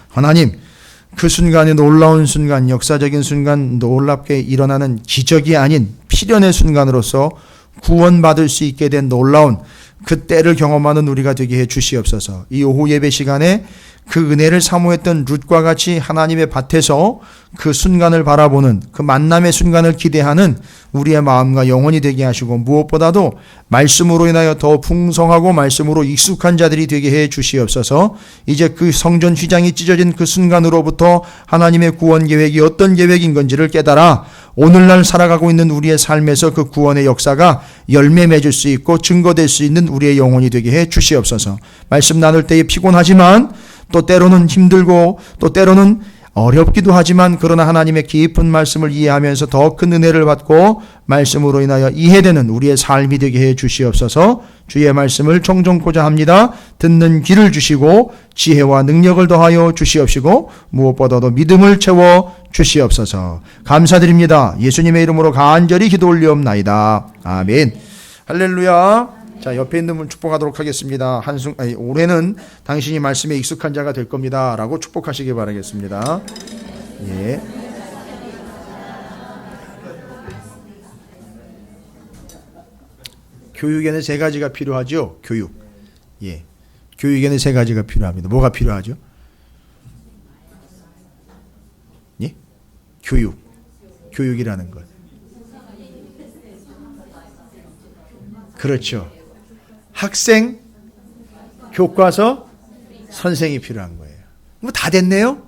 하나님, 그 순간에 놀라운 순간, 역사적인 순간, 놀랍게 일어나는 기적이 아닌 필연의 순간으로서 구원받을 수 있게 된 놀라운 그 때를 경험하는 우리가 되게 해 주시옵소서. 이 오후 예배 시간에 그 은혜를 사모했던 룻과 같이 하나님의 밭에서 그 순간을 바라보는, 그 만남의 순간을 기대하는 우리의 마음과 영혼이 되게 하시고, 무엇보다도 말씀으로 인하여 더 풍성하고 말씀으로 익숙한 자들이 되게 해 주시옵소서. 이제 그 성전 휘장이 찢어진 그 순간으로부터 하나님의 구원 계획이 어떤 계획인 건지를 깨달아 오늘날 살아가고 있는 우리의 삶에서 그 구원의 역사가 열매 맺을 수 있고 증거될 수 있는 우리의 영혼이 되게 해 주시옵소서. 말씀 나눌 때에 피곤하지만, 또 때로는 힘들고, 또 때로는 어렵기도 하지만, 그러나 하나님의 깊은 말씀을 이해하면서 더 큰 은혜를 받고 말씀으로 인하여 이해되는 우리의 삶이 되게 해 주시옵소서. 주의 말씀을 청정코자 합니다. 듣는 귀를 주시고 지혜와 능력을 더하여 주시옵시고, 무엇보다도 믿음을 채워 주시옵소서. 감사드립니다. 예수님의 이름으로 간절히 기도 올리옵나이다. 아멘. 할렐루야. 자, 옆에 있는 분 축복하도록 하겠습니다. 올해는 당신이 말씀에 익숙한 자가 될 겁니다. 라고 축복하시기 바라겠습니다. 예. 교육에는 세 가지가 필요하죠. 교육. 예. 교육에는 세 가지가 필요합니다. 뭐가 필요하죠? 예? 교육. 교육이라는 것. 그렇죠. 학생, 교과서, 선생이 필요한 거예요. 뭐 다 됐네요?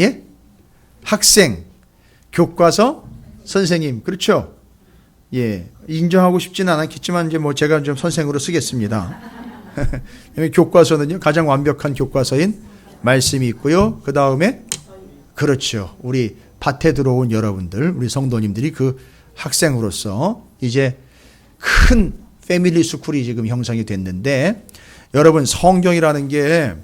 예? 학생, 교과서, 선생님. 그렇죠? 예. 인정하고 싶지는 않겠지만, 이제 뭐 제가 좀 선생으로 쓰겠습니다. 교과서는요, 가장 완벽한 교과서인 말씀이 있고요. 그 다음에, 그렇죠. 우리 밭에 들어온 여러분들, 우리 성도님들이 그 학생으로서 이제 큰 패밀리 스쿨이 지금 형성이 됐는데, 여러분, 성경이라는 게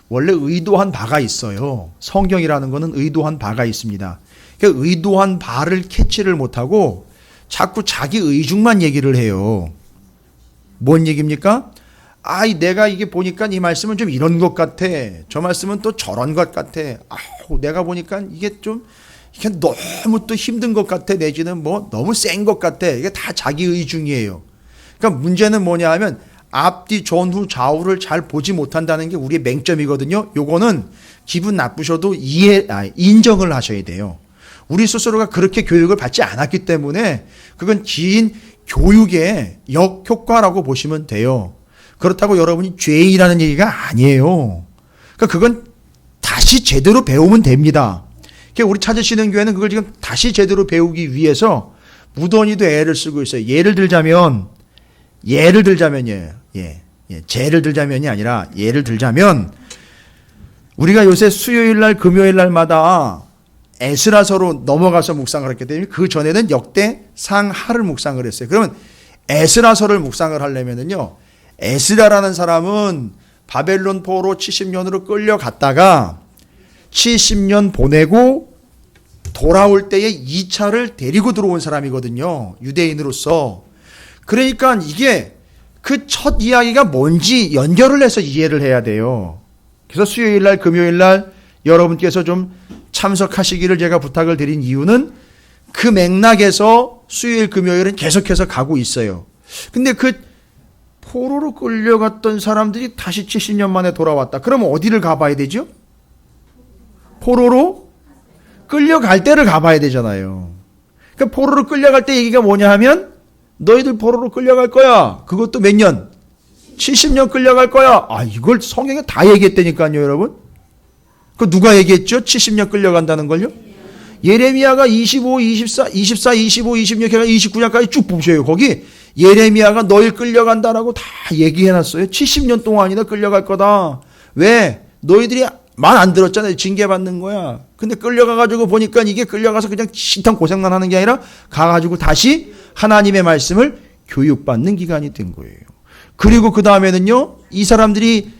원래 의도한 바가 있어요. 성경이라는 거는 의도한 바가 있습니다. 그러니까 의도한 바를 캐치를 못하고 자꾸 자기 의중만 얘기를 해요. 뭔 얘기입니까? 내가 이게 보니까 이 말씀은 좀 이런 것 같아. 저 말씀은 또 저런 것 같아. 내가 보니까 이게 너무 또 힘든 것 같아. 내지는 뭐 너무 센 것 같아. 이게 다 자기 의중이에요. 그러니까 문제는 뭐냐 하면 앞뒤 전후 좌우를 잘 보지 못한다는 게 우리의 맹점이거든요. 요거는 기분 나쁘셔도 인정을 하셔야 돼요. 우리 스스로가 그렇게 교육을 받지 않았기 때문에 그건 긴 교육의 역효과라고 보시면 돼요. 그렇다고 여러분이 죄인이라는 얘기가 아니에요. 그러니까 그건 다시 제대로 배우면 됩니다. 그러니까 우리 찾으시는 교회는 그걸 지금 다시 제대로 배우기 위해서 무던히도 애를 쓰고 있어요. 예를 들자면요. 죄를 들자면이 아니라 예를 들자면, 우리가 요새 수요일날 금요일날마다 에스라서로 넘어가서 묵상을 했기 때문에 그 전에는 역대상하를 묵상을 했어요. 그러면 에스라서를 묵상을 하려면은요, 에스라라는 사람은 바벨론 포로 70년으로 끌려갔다가 70년 보내고 돌아올 때에 2차를 데리고 들어온 사람이거든요. 유대인으로서. 그러니까 이게 그 첫 이야기가 뭔지 연결을 해서 이해를 해야 돼요. 그래서 수요일날, 금요일날 여러분께서 좀 참석하시기를 제가 부탁을 드린 이유는 그 맥락에서 수요일, 금요일은 계속해서 가고 있어요. 근데 그 포로로 끌려갔던 사람들이 다시 70년 만에 돌아왔다. 그러면 어디를 가봐야 되죠? 포로로 끌려갈 때를 가봐야 되잖아요. 그러니까 포로로 끌려갈 때 얘기가 뭐냐 하면, 너희들 포로로 끌려갈 거야. 그것도 몇 년? 70년 끌려갈 거야. 이걸 성경에 다 얘기했다니까요, 여러분. 그 누가 얘기했죠? 70년 끌려간다는 걸요? 예레미야가 25, 24, 25, 26, 29장까지 쭉 보셔요. 거기 예레미야가 너희 끌려간다라고 다 얘기해놨어요. 70년 동안이나 끌려갈 거다. 왜? 너희들이 말 안 들었잖아요. 징계받는 거야. 근데 끌려가가지고 보니까 이게 끌려가서 그냥 신탕 고생만 하는 게 아니라 가가지고 다시 하나님의 말씀을 교육받는 기간이 된 거예요. 그리고 그 다음에는요, 이 사람들이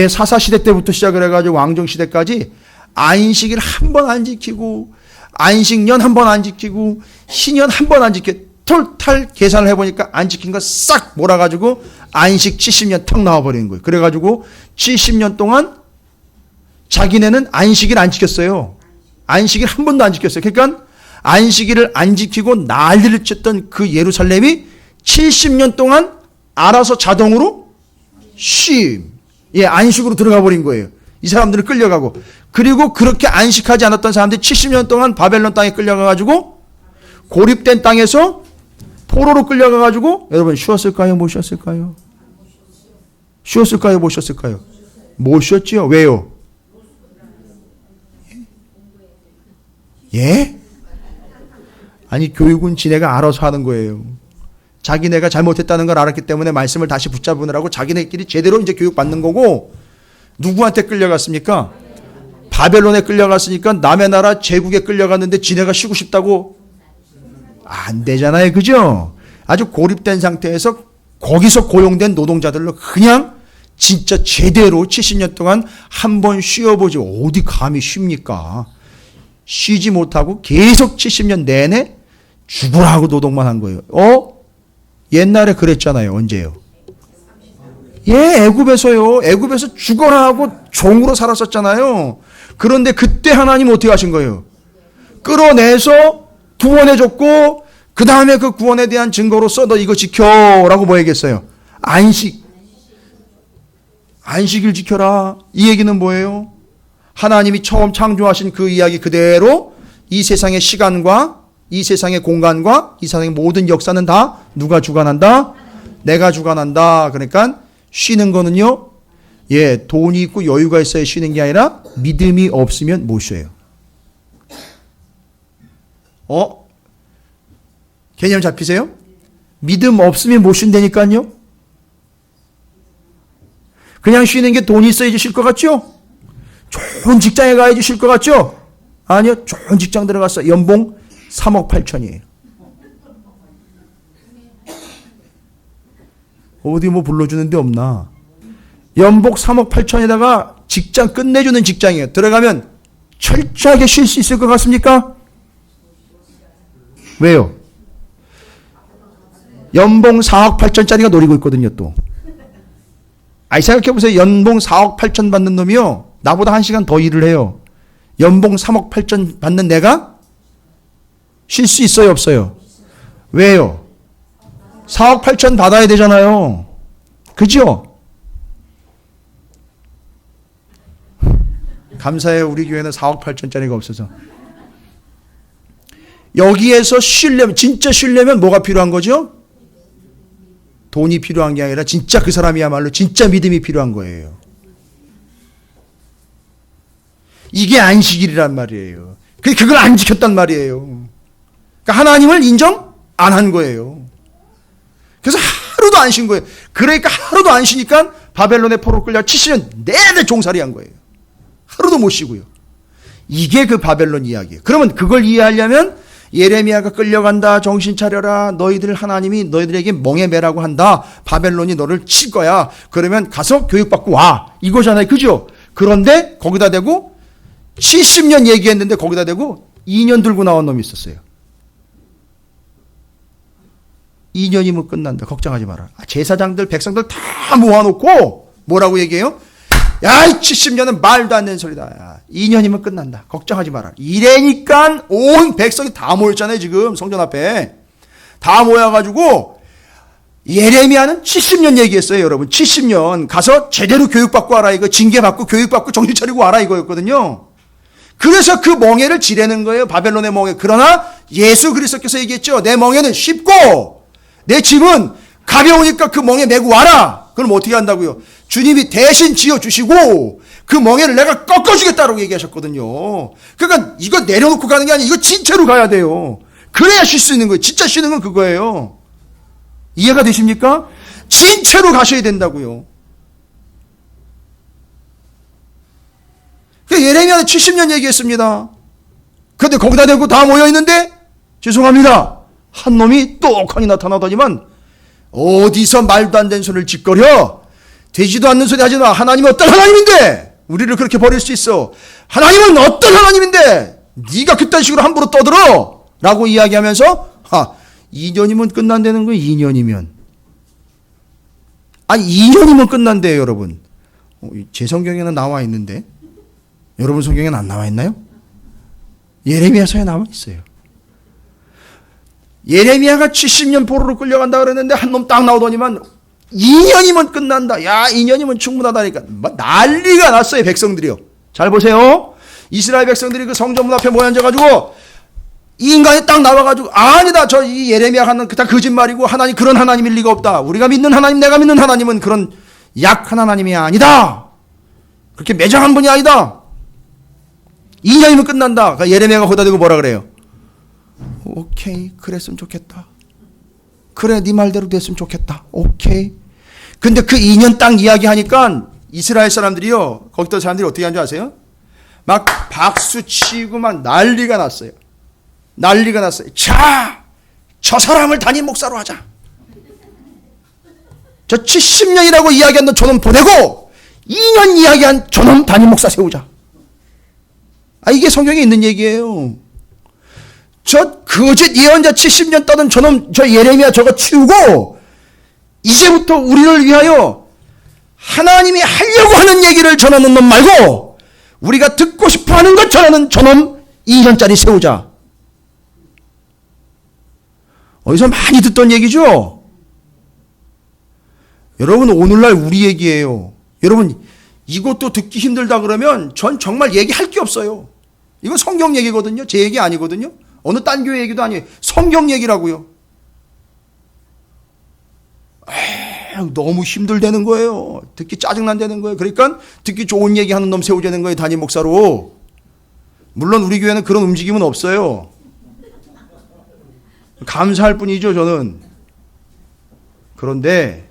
사사시대 때부터 시작을 해가지고 왕정시대까지 안식일 한 번 안 지키고, 안식년 한 번 안 지키고, 신년 한 번 안 지켜, 털탈 계산을 해보니까 안 지킨 거 싹 몰아가지고 안식 70년 탁 나와버리는 거예요. 그래가지고 70년 동안 자기네는 안식일 안 지켰어요. 안식일 한 번도 안 지켰어요. 그러니까 안식일을 안 지키고 난리를 쳤던 그 예루살렘이 70년 동안 알아서 자동으로 안식으로 들어가 버린 거예요. 이 사람들은 끌려가고. 그리고 그렇게 안식하지 않았던 사람들이 70년 동안 바벨론 땅에 끌려가가지고 고립된 땅에서 포로로 끌려가가지고 여러분 쉬었을까요? 못 쉬었을까요? 쉬었을까요? 못 쉬었을까요? 못 쉬었지요. 왜요? 예? 아니 교육은 지네가 알아서 하는 거예요. 자기네가 잘못했다는 걸 알았기 때문에 말씀을 다시 붙잡으느라고 자기네끼리 제대로 이제 교육받는 거고. 누구한테 끌려갔습니까? 바벨론에 끌려갔으니까 남의 나라 제국에 끌려갔는데 지네가 쉬고 싶다고 안 되잖아요. 그죠? 아주 고립된 상태에서 거기서 고용된 노동자들로 그냥 진짜 제대로 70년 동안 한 번 쉬어보지 어디 감히 쉽니까? 쉬지 못하고 계속 70년 내내 죽으라고 노동만 한 거예요. 옛날에 그랬잖아요. 언제요? 애굽에서요. 애굽에서 죽어라 하고 종으로 살았었잖아요. 그런데 그때 하나님 어떻게 하신 거예요? 끌어내서 구원해줬고 그 다음에 그 구원에 대한 증거로서 너 이거 지켜라고 뭐 얘기했어요? 안식일 지켜라. 이 얘기는 뭐예요? 하나님이 처음 창조하신 그 이야기 그대로 이 세상의 시간과 이 세상의 공간과 이 세상의 모든 역사는 다 누가 주관한다? 내가 주관한다. 그러니까 쉬는 거는요, 돈이 있고 여유가 있어야 쉬는 게 아니라 믿음이 없으면 못 쉬어요. 개념 잡히세요? 믿음 없으면 못 쉰다니까요? 그냥 쉬는 게 돈이 있어야지 쉴 것 같죠? 좋은 직장에 가야지 쉴 것 같죠? 아니요, 좋은 직장 들어갔어. 연봉 3억 8천이에요. 어디 뭐 불러주는 데 없나? 연봉 3억 8천에다가 직장 끝내주는 직장이에요. 들어가면 철저하게 쉴 수 있을 것 같습니까? 왜요? 연봉 4억 8천짜리가 노리고 있거든요, 또. 생각해보세요. 연봉 4억 8천 받는 놈이요. 나보다 1시간 더 일을 해요. 연봉 3억 8천 받는 내가 쉴 수 있어요, 없어요? 왜요? 4억 8천 받아야 되잖아요. 그죠? 감사해요. 우리 교회는 4억 8천짜리가 없어서. 여기에서 쉬려면, 진짜 쉬려면 뭐가 필요한 거죠? 돈이 필요한 게 아니라 진짜 그 사람이야말로 진짜 믿음이 필요한 거예요. 이게 안식일이란 말이에요. 그걸 안 지켰단 말이에요. 그러니까 하나님을 인정 안 한 거예요. 그래서 하루도 안 쉰 거예요. 그러니까 하루도 안 쉬니까 바벨론의 포로 끌려 70년 내내 종살이 한 거예요. 하루도 못 쉬고요. 이게 그 바벨론 이야기예요. 그러면 그걸 이해하려면 예레미야가 끌려간다. 정신 차려라. 하나님이 너희들에게 멍에 매라고 한다. 바벨론이 너를 칠 거야. 그러면 가서 교육받고 와. 이거잖아요. 그죠? 그런데 거기다 대고 70년 얘기했는데 거기다 대고 2년 들고 나온 놈이 있었어요. 2년이면 끝난다. 걱정하지 마라. 제사장들, 백성들 다 모아놓고 뭐라고 얘기해요? 야, 이 70년은 말도 안 되는 소리다. 야, 2년이면 끝난다. 걱정하지 마라. 이래니까 온 백성이 다 모였잖아요. 지금 성전 앞에. 다 모여가지고 예레미야는 70년 얘기했어요. 여러분. 70년 가서 제대로 교육받고 와라. 이거 징계받고 교육받고 정신 차리고 와라. 이거였거든요. 그래서 그 멍에를 지르는 거예요. 바벨론의 멍에. 그러나 예수 그리스도께서 얘기했죠. 내 멍에는 쉽고 내 짐은 가벼우니까 그 멍에 메고 와라. 그럼 어떻게 한다고요? 주님이 대신 지어주시고 그 멍에를 내가 꺾어주겠다라고 얘기하셨거든요. 그러니까 이거 내려놓고 가는 게 아니라 이거 진짜로 가야 돼요. 그래야 쉴 수 있는 거예요. 진짜 쉬는 건 그거예요. 이해가 되십니까? 진짜로 가셔야 된다고요. 예레미야는 70년 얘기했습니다. 그런데 거기다 대고 다 모여있는데 죄송합니다. 한 놈이 똑하니 나타나더니만 어디서 말도 안 되는 소리를 짓거려? 되지도 않는 소리 하지 마. 하나님은 어떤 하나님인데 우리를 그렇게 버릴 수 있어? 하나님은 어떤 하나님인데 네가 그딴 식으로 함부로 떠들어? 라고 이야기하면서 2년이면 끝난다는 거예요. 2년이면. 2년이면 끝난대요, 여러분. 제 성경에는 나와 있는데 여러분 성경에는 안 나와 있나요? 예레미야서에 나와 있어요. 예레미야가 70년 포로로 끌려간다 그랬는데 한 놈 딱 나오더니만 2년이면 끝난다. 야, 2년이면 충분하다니까. 난리가 났어요, 백성들이요. 잘 보세요. 이스라엘 백성들이 그 성전문 앞에 모여 앉아가지고 이 인간이 딱 나와가지고 아니다. 저 이 예레미야 하는 다 거짓말이고 하나님 그런 하나님일 리가 없다. 우리가 믿는 하나님, 내가 믿는 하나님은 그런 약한 하나님이 아니다. 그렇게 매정한 분이 아니다. 2년이면 끝난다. 그러니까 예레미야가 거기다 대고 뭐라 그래요? 오케이, 그랬으면 좋겠다. 그래, 네 말대로 됐으면 좋겠다. 오케이. 근데 그 2년 땅 이야기하니까 이스라엘 사람들이요, 거기다 사람들이 어떻게 하는 줄 아세요? 막 박수 치고 막 난리가 났어요. 난리가 났어요. 자, 저 사람을 담임 목사로 하자. 저 70년이라고 이야기한 저놈 보내고 2년 이야기한 저놈 담임 목사 세우자. 아, 이게 성경에 있는 얘기예요. 저 거짓 예언자 70년 떠든 저놈, 저 예레미야 저거 치우고 이제부터 우리를 위하여 하나님이 하려고 하는 얘기를 전하는 놈 말고 우리가 듣고 싶어 하는 것 전하는 저놈 2년짜리 세우자. 어디서 많이 듣던 얘기죠? 여러분, 오늘날 우리 얘기예요. 여러분, 이것도 듣기 힘들다 그러면 전 정말 얘기할 게 없어요. 이건 성경 얘기거든요. 제 얘기 아니거든요. 어느 딴 교회 얘기도 아니에요. 성경 얘기라고요. 너무 힘들다는 거예요. 듣기 짜증난다는 거예요. 그러니까 듣기 좋은 얘기하는 놈 세우자는 거예요. 담임 목사로. 물론 우리 교회는 그런 움직임은 없어요. 감사할 뿐이죠, 저는. 그런데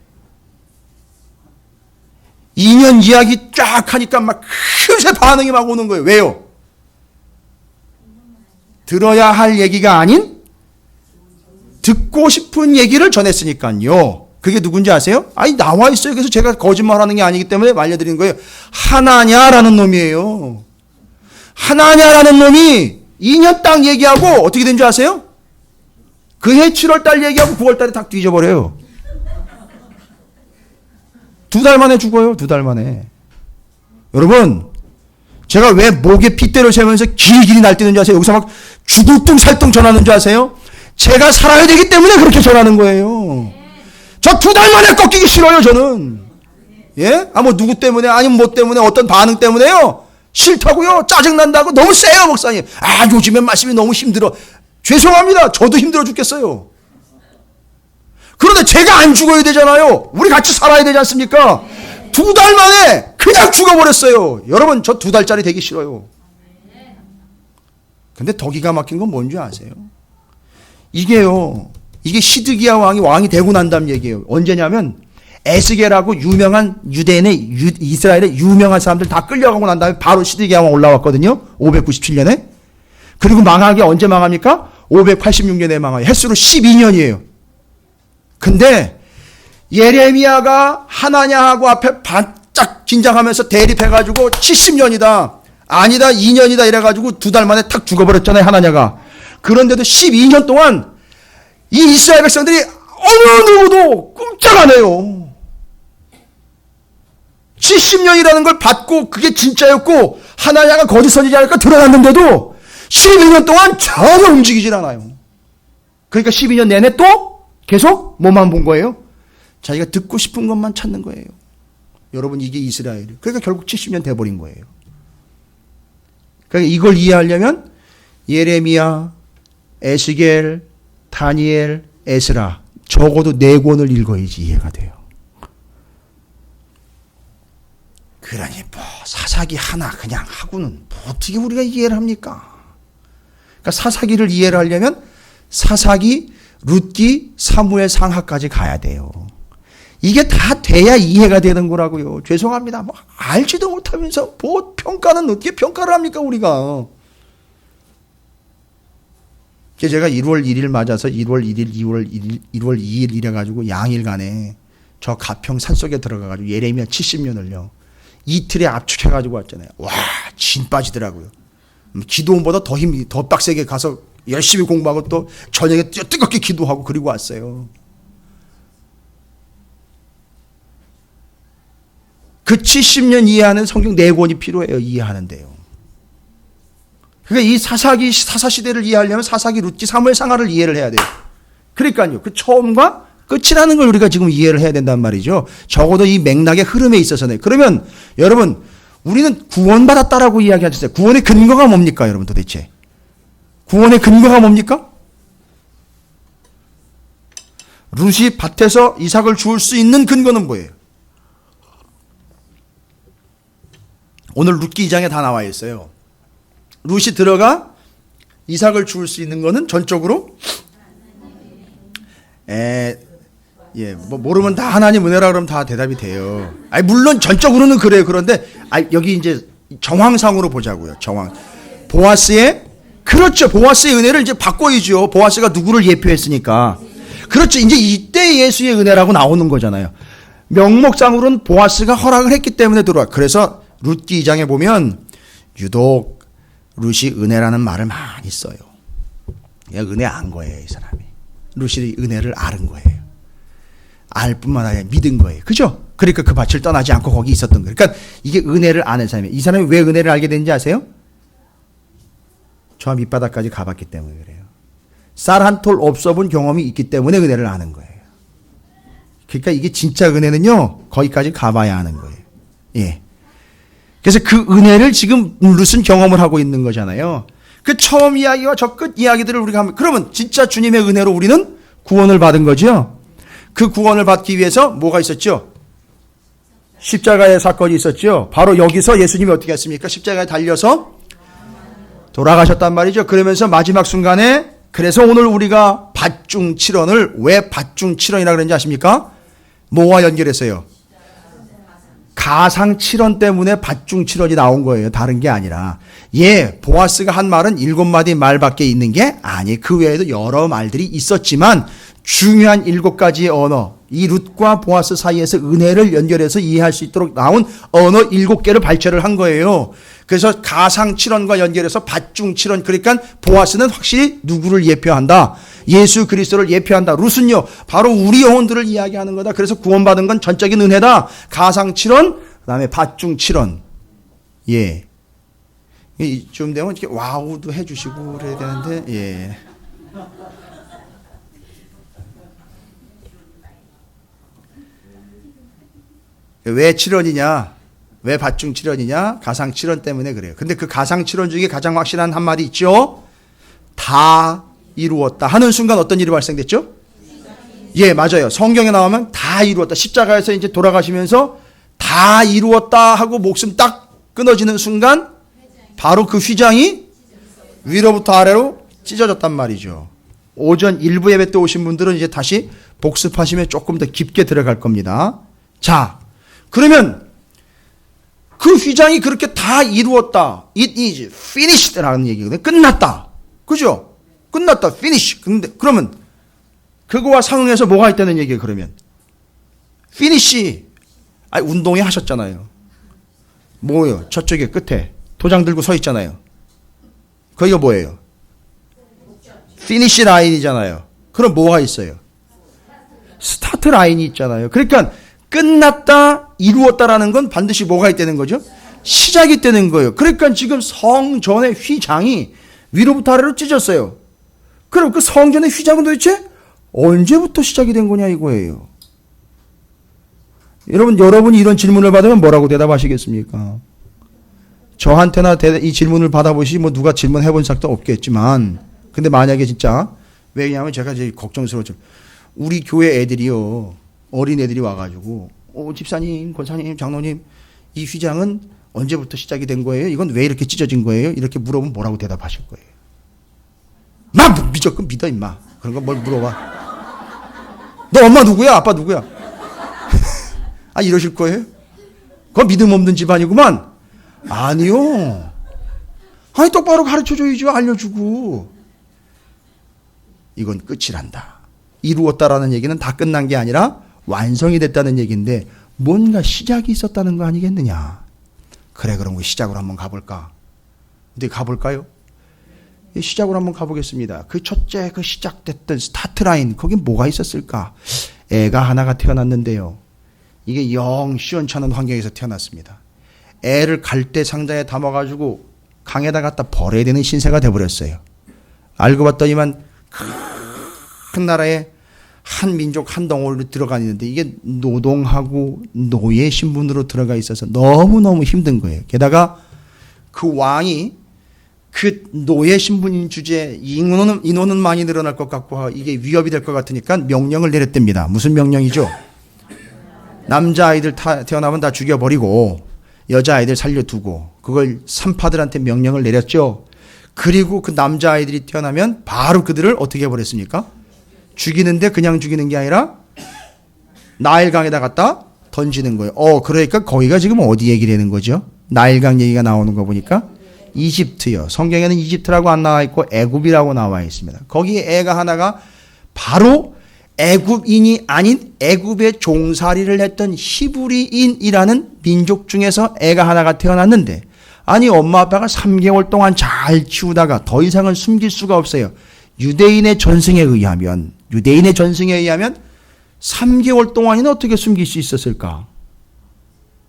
2년 이야기 쫙 하니까 막 금세 반응이 막 오는 거예요. 왜요? 들어야 할 얘기가 아닌 듣고 싶은 얘기를 전했으니까요. 그게 누군지 아세요? 아니, 나와 있어요. 그래서 제가 거짓말하는 게 아니기 때문에 알려드리는 거예요. 하나냐라는 놈이에요. 하나냐라는 놈이 2년 땅 얘기하고 어떻게 된 줄 아세요? 그해 7월 달 얘기하고 9월 달에 딱 뒤져버려요. 2달 만에 죽어요. 2달 만에. 여러분, 제가 왜 목에 핏대를 세면서 길길이 날뛰는 줄 아세요? 여기서 막 주둥뚱 살뚱 전하는 줄 아세요? 제가 살아야 되기 때문에 그렇게 전하는 거예요. 저 2달 만에 꺾이기 싫어요, 저는. 예? 아, 뭐 누구 때문에, 아니면 뭐 때문에, 어떤 반응 때문에요? 싫다고요? 짜증난다고? 너무 세요, 목사님. 아, 요즘엔 말씀이 너무 힘들어. 죄송합니다. 저도 힘들어 죽겠어요. 그런데 제가 안 죽어야 되잖아요. 우리 같이 살아야 되지 않습니까? 2달 만에 그냥 죽어버렸어요. 여러분, 저 2달짜리 되기 싫어요. 근데 더 기가 막힌 건 뭔지 아세요? 이게 시드기야 왕이 되고 난 다음 얘기예요. 언제냐면 에스겔하고 유명한 유대인의 이스라엘의 유명한 사람들 다 끌려가고 난 다음에 바로 시드기야 왕 올라왔거든요. 597년에. 그리고 망하게 언제 망합니까? 586년에 망해요. 횟수로 12년이에요. 근데 예레미야가 하나냐하고 앞에 반짝 긴장하면서 대립해가지고 70년이다. 아니다, 2년이다 이래가지고 2달 만에 탁 죽어버렸잖아요, 하나냐가. 그런데도 12년 동안 이 이스라엘 백성들이 어느 누구도 꼼짝 안 해요. 70년이라는 걸 받고 그게 진짜였고 하나냐가 거짓 선지자 할까 드러났는데도 12년 동안 전혀 움직이질 않아요. 그러니까 12년 내내 또 계속 뭐만 본 거예요? 자기가 듣고 싶은 것만 찾는 거예요. 여러분, 이게 이스라엘이에요. 그러니까 결국 70년 돼버린 거예요. 그러니까 이걸 이해하려면 예레미야, 에스겔, 다니엘, 에스라 적어도 4권을 읽어야지 이해가 돼요. 그러니 뭐 사사기 하나 그냥 하고는 어떻게 우리가 이해를 합니까? 그러니까 사사기를 이해를 하려면 사사기, 룻기, 사무엘 상하까지 가야 돼요. 이게 다 돼야 이해가 되는 거라고요. 죄송합니다. 뭐 알지도 못하면서 뭐 평가는 어떻게 평가를 합니까, 우리가? 제가 1월 1일 맞아서 1월 1일, 1월 2일 이래가지고 양일간에 저 가평 산속에 들어가가지고 예레미야 70년을요. 이틀에 압축해가지고 왔잖아요. 와, 진 빠지더라고요. 기도원보다 더 빡세게 가서 열심히 공부하고 또 저녁에 뜨겁게 기도하고 그리고 왔어요. 그 70년 이해하는 성경 4권이 필요해요. 이해하는데요. 그러니까 이 사사시대를 이해하려면 사사기, 룻기, 사무엘, 상하를 이해를 해야 돼요. 그러니까요. 그 처음과 끝이라는 걸 우리가 지금 이해를 해야 된단 말이죠. 적어도 이 맥락의 흐름에 있어서는. 그러면 여러분, 우리는 구원받았다라고 이야기하셨어요. 구원의 근거가 뭡니까, 여러분 도대체? 구원의 근거가 뭡니까? 룻이 밭에서 이삭을 주울 수 있는 근거는 뭐예요? 오늘 룻기 2장에 다 나와 있어요. 룻이 들어가 이삭을 주울 수 있는 거는 전적으로 뭐 모르면 다 하나님 은혜라 그러면 다 대답이 돼요. 물론 전적으로는 그래요. 그런데 여기 이제 정황상으로 보자고요. 보아스의 그렇죠. 보아스의 은혜를 이제 바꿔야죠. 보아스가 누구를 예표했으니까. 그렇죠. 이제 이때 예수의 은혜라고 나오는 거잖아요. 명목상으로는 보아스가 허락을 했기 때문에 들어와. 그래서 룻기 2장에 보면 유독 룻이 은혜라는 말을 많이 써요. 은혜 안 거예요, 이 사람이. 룻이 은혜를 아는 거예요. 알 뿐만 아니라 믿은 거예요. 그죠? 그러니까 그 밭을 떠나지 않고 거기 있었던 거예요. 그러니까 이게 은혜를 아는 사람이에요. 이 사람이 왜 은혜를 알게 되는지 아세요? 저 밑바닥까지 가봤기 때문에 그래요. 쌀 한 톨 없어본 경험이 있기 때문에 은혜를 아는 거예요. 그러니까 이게 진짜 은혜는요, 거기까지 가봐야 하는 거예요. 예. 그래서 그 은혜를 지금 룻은 경험을 하고 있는 거잖아요. 그 처음 이야기와 저 끝 이야기들을 우리가 하면, 그러면 진짜 주님의 은혜로 우리는 구원을 받은 거죠. 그 구원을 받기 위해서 뭐가 있었죠? 십자가의 사건이 있었죠. 바로 여기서 예수님이 어떻게 했습니까? 십자가에 달려서 돌아가셨단 말이죠. 그러면서 마지막 순간에, 그래서 오늘 우리가 밭중칠언을 왜 밭중칠언이라 그런지 아십니까? 뭐와 연결했어요? 가상칠언 때문에 밭중칠언이 나온 거예요. 다른 게 아니라. 보아스가 한 말은 7마디 말밖에 있는 게 아니, 그 외에도 여러 말들이 있었지만 중요한 7가지의 언어, 이 룻과 보아스 사이에서 은혜를 연결해서 이해할 수 있도록 나온 언어 7개를 발췌를 한 거예요. 그래서 가상칠언과 연결해서 밭중칠언, 그러니까 보아스는 확실히 누구를 예표한다? 예수 그리스도를 예표한다. 룻은요, 바로 우리 영혼들을 이야기하는 거다. 그래서 구원받은 건 전적인 은혜다. 가상칠언, 그 다음에 밭중칠언. 좀 되면 이렇게 와우도 해주시고 그래야 되는데, 왜 칠언이냐? 왜 밭중칠언이냐? 가상칠언 때문에 그래요. 근데 그 가상칠언 중에 가장 확실한 한마디 있죠? 다 이루었다 하는 순간 어떤 일이 발생됐죠? 맞아요. 성경에 나오면 다 이루었다. 십자가에서 이제 돌아가시면서 다 이루었다 하고 목숨 딱 끊어지는 순간 바로 그 휘장이 위로부터 아래로 찢어졌단 말이죠. 오전 일부 예배 때 오신 분들은 이제 다시 복습하시면 조금 더 깊게 들어갈 겁니다. 자, 그러면 그 휘장이 그렇게 다 이루었다. It is finished라는 얘기거든요. 끝났다. 그죠? 끝났다. finish. 근데 그러면 그거와 상응해서 뭐가 있다는 얘기예요, 그러면? finish. 운동회 하셨잖아요. 뭐예요? 저쪽에 끝에 도장 들고 서 있잖아요. 거기가 뭐예요? finish 라인이잖아요. 그럼 뭐가 있어요? 스타트 라인이 있잖아요. 그러니까 끝났다, 이루었다라는 건 반드시 뭐가 있다는 거죠? 시작이 되는 거예요. 그러니까 지금 성전의 휘장이 위로부터 아래로 찢었어요. 그럼 그 성전의 휘장은 도대체 언제부터 시작이 된 거냐 이거예요. 여러분이 이런 질문을 받으면 뭐라고 대답하시겠습니까? 저한테나 이 질문을 받아보시 누가 질문해 본 적도 없겠지만, 근데 만약에 진짜, 왜냐하면 제가 이제 걱정스러웠죠. 우리 교회 애들이요, 어린 애들이 와가지고, 집사님, 권사님, 장로님, 이 휘장은 언제부터 시작이 된 거예요? 이건 왜 이렇게 찢어진 거예요? 이렇게 물어보면 뭐라고 대답하실 거예요? 무조건 믿어, 임마. 그런 거 뭘 물어봐. 너 엄마 누구야? 아빠 누구야? 이러실 거예요? 그건 믿음 없는 집안이구만. 아니요. 똑바로 가르쳐줘야죠. 알려주고. 이건 끝이란다. 이루었다라는 얘기는 다 끝난 게 아니라 완성이 됐다는 얘기인데 뭔가 시작이 있었다는 거 아니겠느냐. 그래, 그럼 시작으로 한번 가볼까? 근데 가볼까요? 시작으로 한번 가보겠습니다. 그 첫째, 그 시작됐던 스타트라인, 거기 뭐가 있었을까? 애가 하나가 태어났는데요. 이게 영 시원찮은 환경에서 태어났습니다. 애를 갈대 상자에 담아가지고 강에다 갖다 버려야 되는 신세가 돼버렸어요. 알고 봤더니만 큰 나라에 한 민족 한 덩어리로 들어가 있는데 이게 노동하고 노예 신분으로 들어가 있어서 너무너무 힘든 거예요. 게다가 그 왕이 그 노예 신분인 주제에 인원은 많이 늘어날 것 같고 이게 위협이 될 것 같으니까 명령을 내렸답니다. 무슨 명령이죠? 남자아이들 태어나면 다 죽여버리고 여자아이들 살려두고 그걸 산파들한테 명령을 내렸죠. 그리고 그 남자아이들이 태어나면 바로 그들을 어떻게 해버렸습니까? 죽이는데 그냥 죽이는 게 아니라 나일강에다 갖다 던지는 거예요. 그러니까 거기가 지금 어디 얘기를 하는 거죠? 나일강 얘기가 나오는 거 보니까 이집트요. 성경에는 이집트라고 안 나와 있고 애굽이라고 나와 있습니다. 거기에 애가 하나가 바로 애굽인이 아닌 애굽의 종살이를 했던 히브리인이라는 민족 중에서 애가 하나가 태어났는데 아니 엄마 아빠가 3개월 동안 잘 키우다가 더 이상은 숨길 수가 없어요. 유대인의 전승에 의하면 3개월 동안이나 어떻게 숨길 수 있었을까?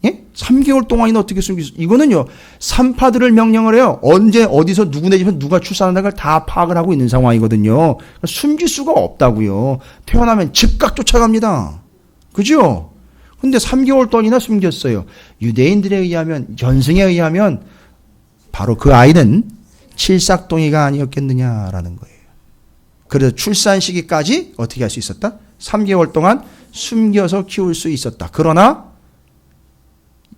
예? 3개월 동안이나 어떻게 숨길 수 이거는요. 산파들을 명령을 해요. 언제 어디서 누구네 집에 누가 출산한다는 걸 다 파악을 하고 있는 상황이거든요. 숨길 수가 없다고요. 태어나면 즉각 쫓아갑니다. 그죠? 근데 3개월 동안이나 숨겼어요. 유대인들에 의하면 전승에 의하면 바로 그 아이는 칠삭동이가 아니었겠느냐라는 거예요. 그래서 출산 시기까지 어떻게 할 수 있었다? 3개월 동안 숨겨서 키울 수 있었다. 그러나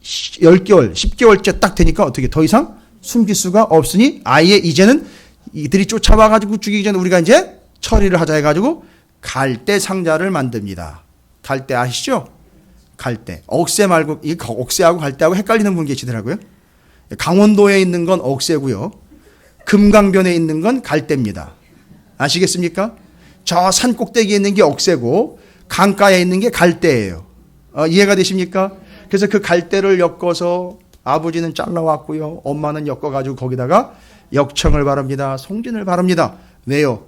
10개월, 10개월째 딱 되니까 어떻게 더 이상 숨길 수가 없으니 아예 이제는 이들이 쫓아와가지고 죽이기 전에 우리가 이제 처리를 하자 해가지고 갈대 상자를 만듭니다. 갈대 아시죠? 갈대. 억새 말고, 이 억새하고 갈대하고 헷갈리는 분 계시더라고요. 강원도에 있는 건 억새고요. 금강변에 있는 건 갈대입니다. 아시겠습니까? 저 산 꼭대기에 있는 게 억새고 강가에 있는 게 갈대예요. 이해가 되십니까? 그래서 그 갈대를 엮어서 아버지는 잘라왔고요. 엄마는 엮어가지고 거기다가 역청을 바릅니다. 송진을 바릅니다. 왜요?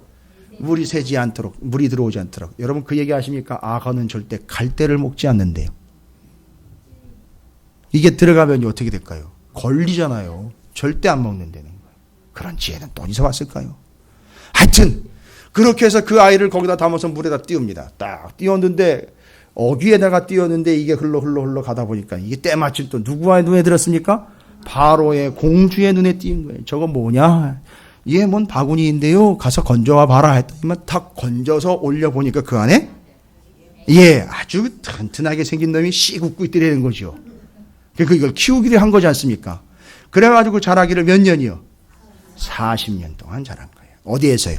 물이 새지 않도록, 물이 들어오지 않도록. 여러분 그 얘기 아십니까? 악어는 절대 갈대를 먹지 않는데요. 이게 들어가면 어떻게 될까요? 걸리잖아요. 절대 안 먹는다는 거예요. 그런 지혜는 또 어디서 왔을까요? 하여튼 그렇게 해서 그 아이를 거기다 담아서 물에다 띄웁니다. 딱 띄웠는데 어귀에다가 띄웠는데 이게 흘러 가다 보니까 이게 때마침 또 누구의 눈에 들었습니까? 바로의 공주의 눈에 띄운 거예요. 저거 뭐냐? 얘 뭔 바구니인데요. 가서 건져와 봐라 했더니만 탁 건져서 올려보니까 그 안에 아주 튼튼하게 생긴 놈이 씩 웃고 있더라는 거죠. 그러니까 이걸 키우기를 한 거지 않습니까? 그래가지고 자라기를 몇 년이요? 40년 동안 자란 거예요. 어디에서요?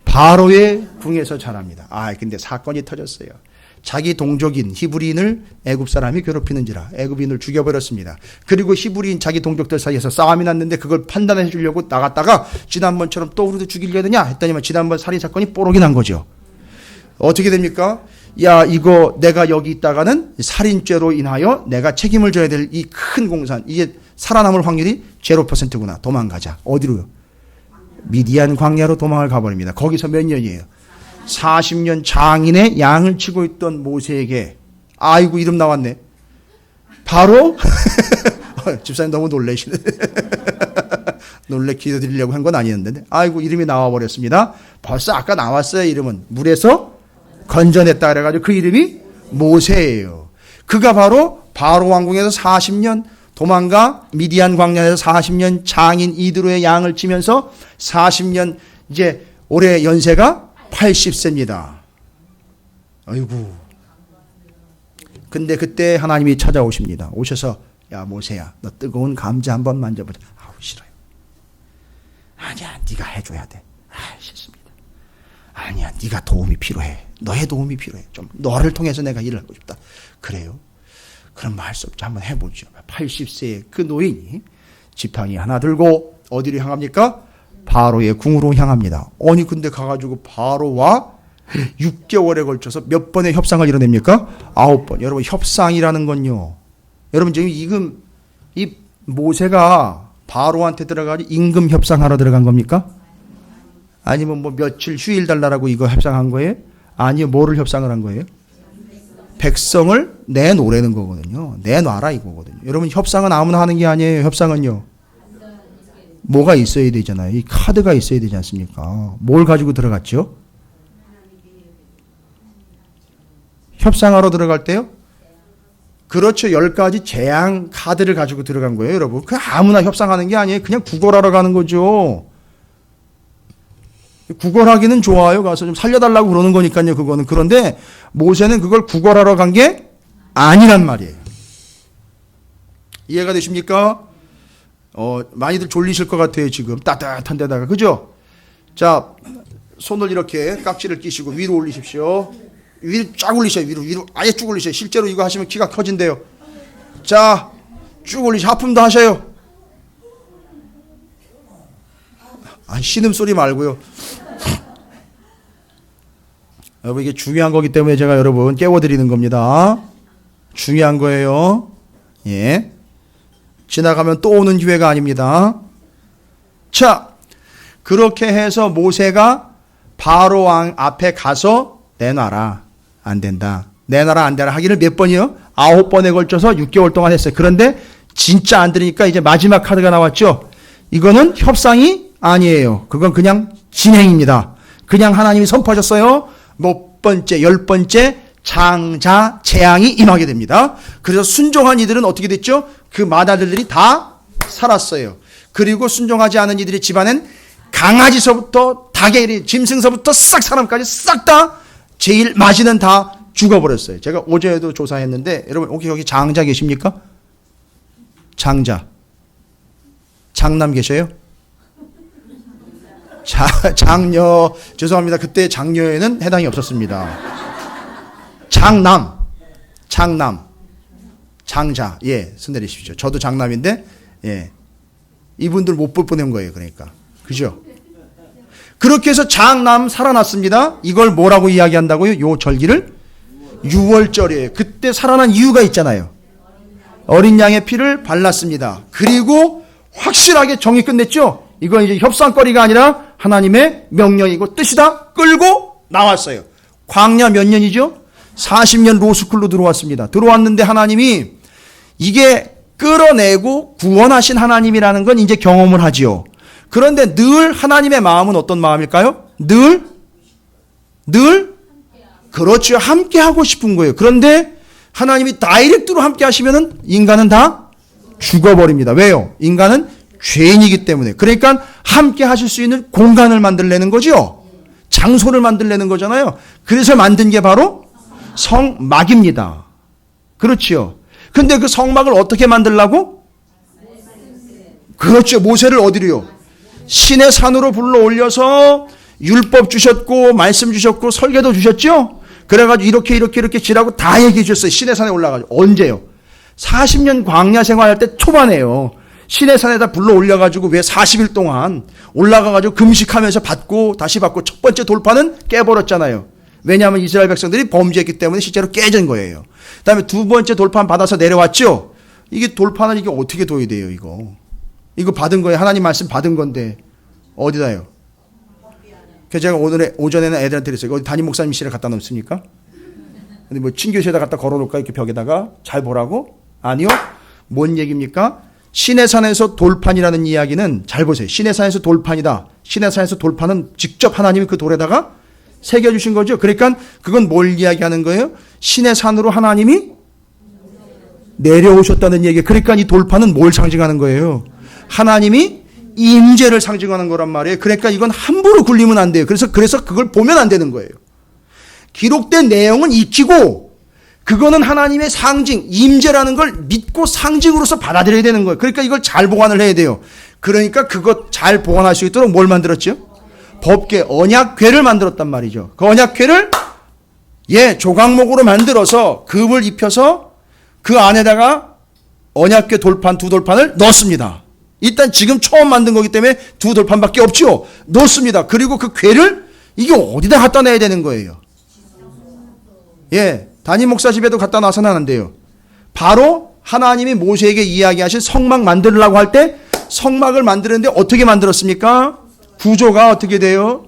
바로의 궁에서 자랍니다. 근데 사건이 터졌어요. 자기 동족인 히브리인을 애굽 사람이 괴롭히는지라 애굽인을 죽여버렸습니다. 그리고 히브리인 자기 동족들 사이에서 싸움이 났는데 그걸 판단해 주려고 나갔다가 지난번처럼 또 우리도 죽이려 되냐 했더니만 지난번 살인사건이 뽀록이 난 거죠. 어떻게 됩니까? 이거 내가 여기 있다가는 살인죄로 인하여 내가 책임을 져야 될 이 큰 공산, 이게 살아남을 확률이 0%구나. 도망가자. 어디로요? 미디안 광야로 도망을 가버립니다. 거기서 몇 년이에요? 40년 장인의 양을 치고 있던 모세에게 아이고 이름 나왔네. 바로 집사님 너무 놀라시네. 놀래 기도드리려고 한 건 아니었는데 아이고 이름이 나와버렸습니다. 벌써 아까 나왔어요. 이름은 물에서 건져냈다 그래가지고 그 이름이 모세예요. 그가 바로 바로 왕궁에서 40년 도망가 미디안 광야에서 40년 장인 이드로의 양을 치면서 40년 이제 올해 연세가 80세입니다. 아이고. 근데 그때 하나님이 찾아오십니다. 오셔서 야 모세야 너 뜨거운 감자 한번 만져보자. 싫어요. 아니야 네가 해줘야 돼. 싫습니다. 아니야 네가 도움이 필요해. 너의 도움이 필요해. 좀 너를 통해서 내가 일을 하고 싶다. 그래요? 그럼 말 수 없죠. 한번 해보죠. 80세의 그 노인이 지팡이 하나 들고 어디로 향합니까? 바로의 궁으로 향합니다. 아니 근데 가가지고 바로와 6개월에 걸쳐서 몇 번의 협상을 이뤄냅니까? 9번. 여러분 협상이라는 건요. 여러분 지금 이 모세가 바로한테 들어가서 임금 협상하러 들어간 겁니까? 아니면 뭐 며칠 휴일 달라고 이거 협상한 거예요? 아니요. 뭐를 협상을 한 거예요? 백성을 내놓으라는 거거든요. 내놔라 이거거든요. 여러분 협상은 아무나 하는 게 아니에요. 협상은요. 뭐가 있어야 되잖아요. 이 카드가 있어야 되지 않습니까? 뭘 가지고 들어갔죠? 협상하러 들어갈 때요? 그렇죠. 10가지 재앙 카드를 가지고 들어간 거예요, 여러분. 그 아무나 협상하는 게 아니에요. 그냥 구걸하러 가는 거죠. 구걸하기는 좋아요. 가서 좀 살려달라고 그러는 거니까요, 그거는. 그런데 모세는 그걸 구걸하러 간 게 아니란 말이에요. 이해가 되십니까? 많이들 졸리실 것 같아요, 지금. 따뜻한 데다가. 그죠? 자, 손을 이렇게 깍지를 끼시고 위로 올리십시오. 위로 쫙 올리셔요. 위로 아예 쭉 올리셔요. 실제로 이거 하시면 키가 커진대요. 자, 쭉 올리셔. 하품도 하셔요. 신음소리 말고요. 여러분, 이게 중요한 거기 때문에 제가 여러분 깨워드리는 겁니다. 중요한 거예요. 예. 지나가면 또 오는 기회가 아닙니다. 자, 그렇게 해서 모세가 바로 왕 앞에 가서 내놔라. 안 된다. 내놔라 안 되라 하기를 몇 번이요? 9번에 걸쳐서 6개월 동안 했어요. 그런데 진짜 안 들으니까 이제 마지막 카드가 나왔죠. 이거는 협상이 아니에요. 그건 그냥 진행입니다. 그냥 하나님이 선포하셨어요. 몇 번째, 10번째 장자 재앙이 임하게 됩니다. 그래서 순종한 이들은 어떻게 됐죠? 그 맏아들들이 다 살았어요. 그리고 순종하지 않은 이들의 집안은 강아지서부터 닭의 짐승서부터 싹 사람까지 싹 다 제일 맞이는 다 죽어버렸어요. 제가 어제도 조사했는데 여러분 혹시 여기 장자 계십니까? 장자. 장남 계셔요? 장녀 죄송합니다. 그때 장녀에는 해당이 없었습니다. 장남 장자 손 내리십시오. 저도 장남인데 이분들 못 볼 뻔한 거예요. 그러니까 그죠? 그렇게 해서 장남 살아났습니다. 이걸 뭐라고 이야기한다고요? 요 절기를 유월절이에요. 그때 살아난 이유가 있잖아요. 어린 양의 피를 발랐습니다. 그리고 확실하게 정이 끝냈죠. 이건 이제 협상거리가 아니라 하나님의 명령이고 뜻이다. 끌고 나왔어요. 광야 몇 년이죠? 40년 로스쿨로 들어왔습니다. 들어왔는데 하나님이 이게 끌어내고 구원하신 하나님이라는 건 이제 경험을 하지요. 그런데 늘 하나님의 마음은 어떤 마음일까요? 늘 그렇죠. 함께 하고 싶은 거예요. 그런데 하나님이 다이렉트로 함께 하시면은 인간은 다 죽어버립니다. 왜요? 인간은 죄인이기 때문에. 그러니까 함께 하실 수 있는 공간을 만들려는 거죠. 장소를 만들려는 거잖아요. 그래서 만든 게 바로 성막입니다. 그렇죠. 근데 그 성막을 어떻게 만들라고? 그렇죠. 모세를 어디로요? 신의 산으로 불러 올려서 율법 주셨고 말씀 주셨고 설계도 주셨죠. 그래가지고 이렇게 지라고 다 얘기해 주셨어요. 신의 산에 올라가지고. 언제요? 40년 광야 생활할 때 초반에요. 신의 산에다 불러 올려가지고 왜 40일 동안 올라가가지고 금식하면서 받고 다시 받고 첫 번째 돌파는 깨버렸잖아요. 왜냐하면 이스라엘 백성들이 범죄했기 때문에 실제로 깨진 거예요. 그 다음에 두 번째 돌판 받아서 내려왔죠. 이게 돌판은 이게 어떻게 둬야 돼요, 이거 받은 거예요. 하나님 말씀 받은 건데 어디다요? 그래서 제가 오늘 오전에는 애들한테 그랬어요. 어디 담임 목사님실에 갖다 놓습니까? 근데 뭐 친교실에다 갖다 걸어놓을까? 이렇게 벽에다가 잘 보라고? 아니요. 뭔 얘기입니까? 신의 산에서 돌판이라는 이야기는 잘 보세요. 신의 산에서 돌판이다. 신의 산에서 돌판은 직접 하나님이 그 돌에다가 새겨주신 거죠. 그러니까 그건 뭘 이야기하는 거예요? 신의 산으로 하나님이 내려오셨다는 얘기. 그러니까 이 돌판은 뭘 상징하는 거예요? 하나님이 임재를 상징하는 거란 말이에요. 그러니까 이건 함부로 굴리면 안 돼요. 그래서 그걸 보면 안 되는 거예요. 기록된 내용은 익히고 그거는 하나님의 상징, 임재라는 걸 믿고 상징으로서 받아들여야 되는 거예요. 그러니까 이걸 잘 보관을 해야 돼요. 그러니까 그것 잘 보관할 수 있도록 뭘 만들었죠? 법궤, 언약궤를 만들었단 말이죠. 그 언약궤를 조각목으로 만들어서 금을 입혀서 그 안에다가 언약궤 돌판 두 돌판을 넣었습니다. 일단 지금 처음 만든 거기 때문에 두 돌판밖에 없죠. 넣습니다. 그리고 그 궤를 이게 어디다 갖다 놔야 되는 거예요. 담임 목사 집에도 갖다 놔서는 안 돼요. 바로 하나님이 모세에게 이야기하신 성막 만들려고 할 때 성막을 만드는데 어떻게 만들었습니까? 구조가 어떻게 돼요?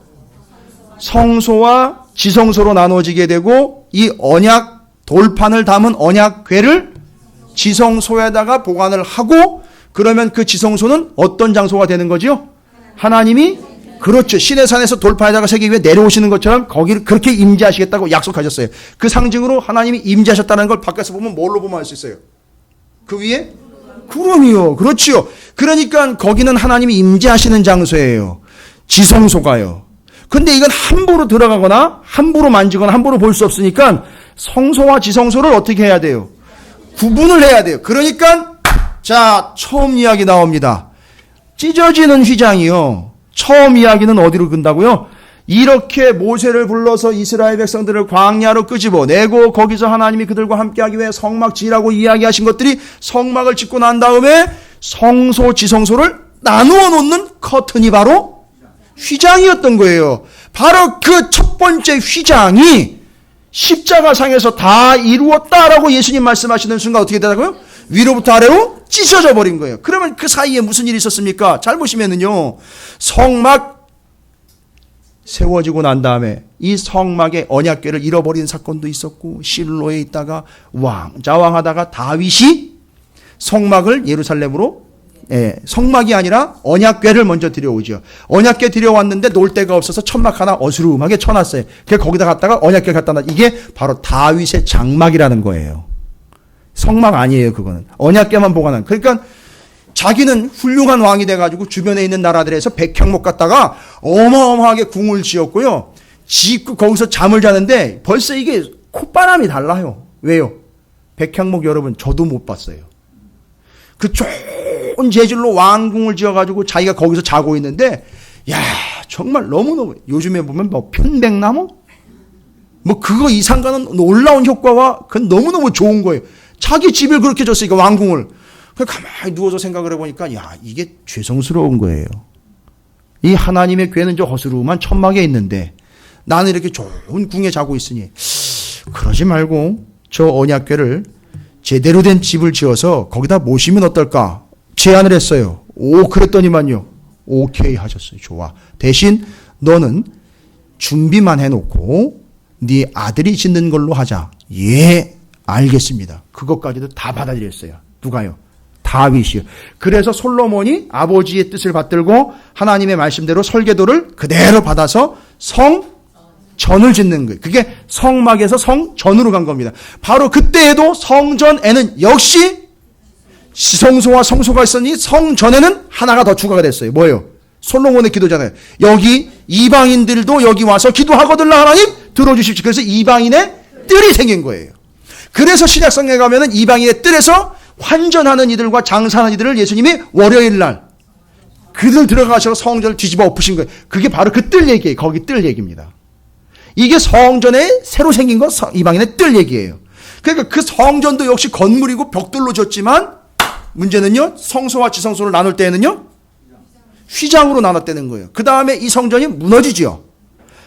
성소와 지성소로 나눠지게 되고 이 언약 돌판을 담은 언약궤를 지성소에다가 보관을 하고 그러면 그 지성소는 어떤 장소가 되는 거죠? 하나님이 그렇죠. 신의 산에서 돌파에다가 세기 위해 내려오시는 것처럼 거기를 그렇게 임재하시겠다고 약속하셨어요. 그 상징으로 하나님이 임재하셨다는 걸 밖에서 보면 뭘로 보면 알 수 있어요? 그 위에? 구름이요. 그렇지요. 그러니까 거기는 하나님이 임재하시는 장소예요. 지성소가요. 근데 이건 함부로 들어가거나 함부로 만지거나 함부로 볼 수 없으니까 성소와 지성소를 어떻게 해야 돼요? 구분을 해야 돼요. 그러니까 자, 처음 이야기 나옵니다. 찢어지는 휘장이요. 처음 이야기는 어디로 근다고요? 이렇게 모세를 불러서 이스라엘 백성들을 광야로 끄집어내고 거기서 하나님이 그들과 함께하기 위해 성막 지으라고 이야기하신 것들이 성막을 짓고 난 다음에 성소 지성소를 나누어 놓는 커튼이 바로 휘장이었던 거예요. 바로 그 첫 번째 휘장이 십자가상에서 다 이루었다라고 예수님 말씀하시는 순간 어떻게 되더라고요? 위로부터 아래로 찢어져 버린 거예요. 그러면 그 사이에 무슨 일이 있었습니까? 잘 보시면은요, 성막 세워지고 난 다음에 이 성막의 언약궤를 잃어버린 사건도 있었고, 실로에 있다가 자왕하다가 다윗이 성막을 예루살렘으로, 성막이 아니라 언약궤를 먼저 들여오죠. 언약궤 들여왔는데 놓을 데가 없어서 천막 하나 어스름하게 쳐놨어요. 그래서 거기다 갖다가 언약궤 갖다 놨. 이게 바로 다윗의 장막이라는 거예요. 성막 아니에요, 그거는. 언약궤만 보관한. 그러니까 자기는 훌륭한 왕이 돼가지고 주변에 있는 나라들에서 백향목 갖다가 어마어마하게 궁을 지었고요. 짓고 거기서 잠을 자는데 벌써 이게 콧바람이 달라요. 왜요? 백향목 여러분, 저도 못 봤어요. 그 좋은 재질로 왕궁을 지어가지고 자기가 거기서 자고 있는데, 야, 정말 너무너무, 요즘에 보면 뭐 편백나무? 뭐 그거 이상과는 놀라운 효과와 그건 너무너무 좋은 거예요. 자기 집을 그렇게 줬으니까 왕궁을. 가만히 누워서 생각을 해보니까 야, 이게 죄송스러운 거예요. 이 하나님의 궤는 저 허스름한 천막에 있는데 나는 이렇게 좋은 궁에 자고 있으니 그러지 말고 저 언약궤를 제대로 된 집을 지어서 거기다 모시면 어떨까 제안을 했어요. 오, 그랬더니만요, 오케이 하셨어요. 좋아. 대신 너는 준비만 해놓고 네 아들이 짓는 걸로 하자. 예, 알겠습니다. 그것까지도 다 받아들였어요. 누가요? 다윗이요. 그래서 솔로몬이 아버지의 뜻을 받들고 하나님의 말씀대로 설계도를 그대로 받아서 성전을 짓는 거예요. 그게 성막에서 성전으로 간 겁니다. 바로 그때에도 성전에는 역시 지성소와 성소가 있으니 성전에는 하나가 더 추가가 됐어요. 뭐예요? 솔로몬의 기도잖아요. 여기 이방인들도 여기 와서 기도하거든요. 하나님 들어주십시오. 그래서 이방인의 뜰이 생긴 거예요. 그래서 신약성경에 가면은 이방인의 뜰에서 환전하는 이들과 장사하는 이들을 예수님이 월요일 날 그들 들어가셔서 성전을 뒤집어 엎으신 거예요. 그게 바로 그 뜰 얘기예요. 거기 뜰 얘기입니다. 이게 성전에 새로 생긴 거 이방인의 뜰 얘기예요. 그러니까 그 성전도 역시 건물이고 벽돌로 졌지만 문제는요, 성소와 지성소를 나눌 때에는요 휘장으로 나눴다는 거예요. 그 다음에 이 성전이 무너지죠.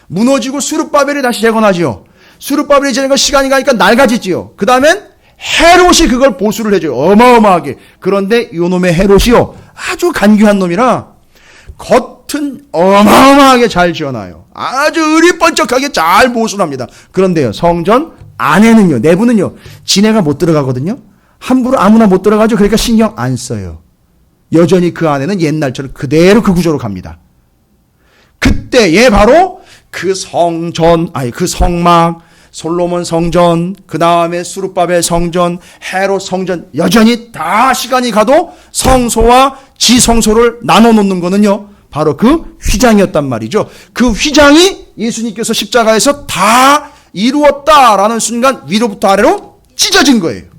무너지고 수르바벨이 다시 재건하지요. 수르바벨이 재건 시간이 가니까 낡아지지요. 그 다음엔 헤롯이 그걸 보수를 해줘요. 어마어마하게. 그런데 요 놈의 헤롯이요, 아주 간교한 놈이라 겉은 어마어마하게 잘 지어놔요. 아주 의리번쩍하게 잘 보수를 합니다. 그런데요, 성전 안에는요, 내부는요, 지네가 못 들어가거든요. 함부로 아무나 못 들어가죠. 그러니까 신경 안 써요. 여전히 그 안에는 옛날처럼 그대로 그 구조로 갑니다. 그때에 바로 그 성전, 그 성막, 솔로몬 성전, 그 다음에 수르바벨 성전, 헤롯 성전, 여전히 다 시간이 가도 성소와 지성소를 나눠 놓는 거는요, 바로 그 휘장이었단 말이죠. 그 휘장이 예수님께서 십자가에서 다 이루었다라는 순간 위로부터 아래로 찢어진 거예요.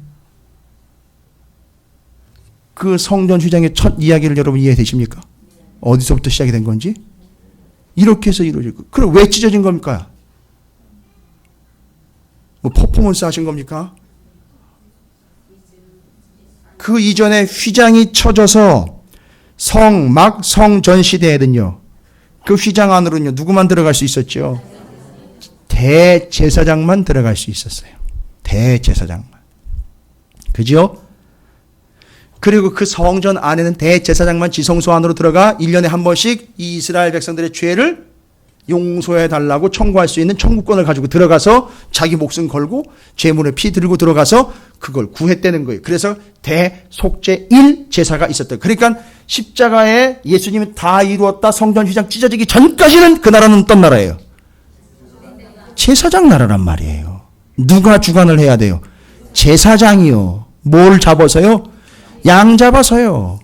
그 성전 휘장의 첫 이야기를 여러분 이해되십니까? 어디서부터 시작이 된 건지? 이렇게 해서 이루어지고. 그럼 왜 찢어진 겁니까? 뭐 퍼포먼스 하신 겁니까? 그 이전에 휘장이 쳐져서 성막 성전 시대에는요, 그 휘장 안으로는요 누구만 들어갈 수 있었죠? 대제사장만 들어갈 수 있었어요. 대제사장만. 그죠? 그리고 그 성전 안에는 대제사장만 지성소 안으로 들어가 1년에 한 번씩 이 이스라엘 백성들의 죄를 용서해 달라고 청구할 수 있는 청구권을 가지고 들어가서 자기 목숨 걸고 제물의 피 들고 들어가서 그걸 구했다는 거예요. 그래서 대속죄 1 제사가 있었다. 그러니까 십자가에 예수님이 다 이루었다 성전 휘장 찢어지기 전까지는 그 나라는 어떤 나라예요? 제사장 나라란 말이에요. 누가 주관을 해야 돼요? 제사장이요. 뭘 잡아서요? 양 잡아서요.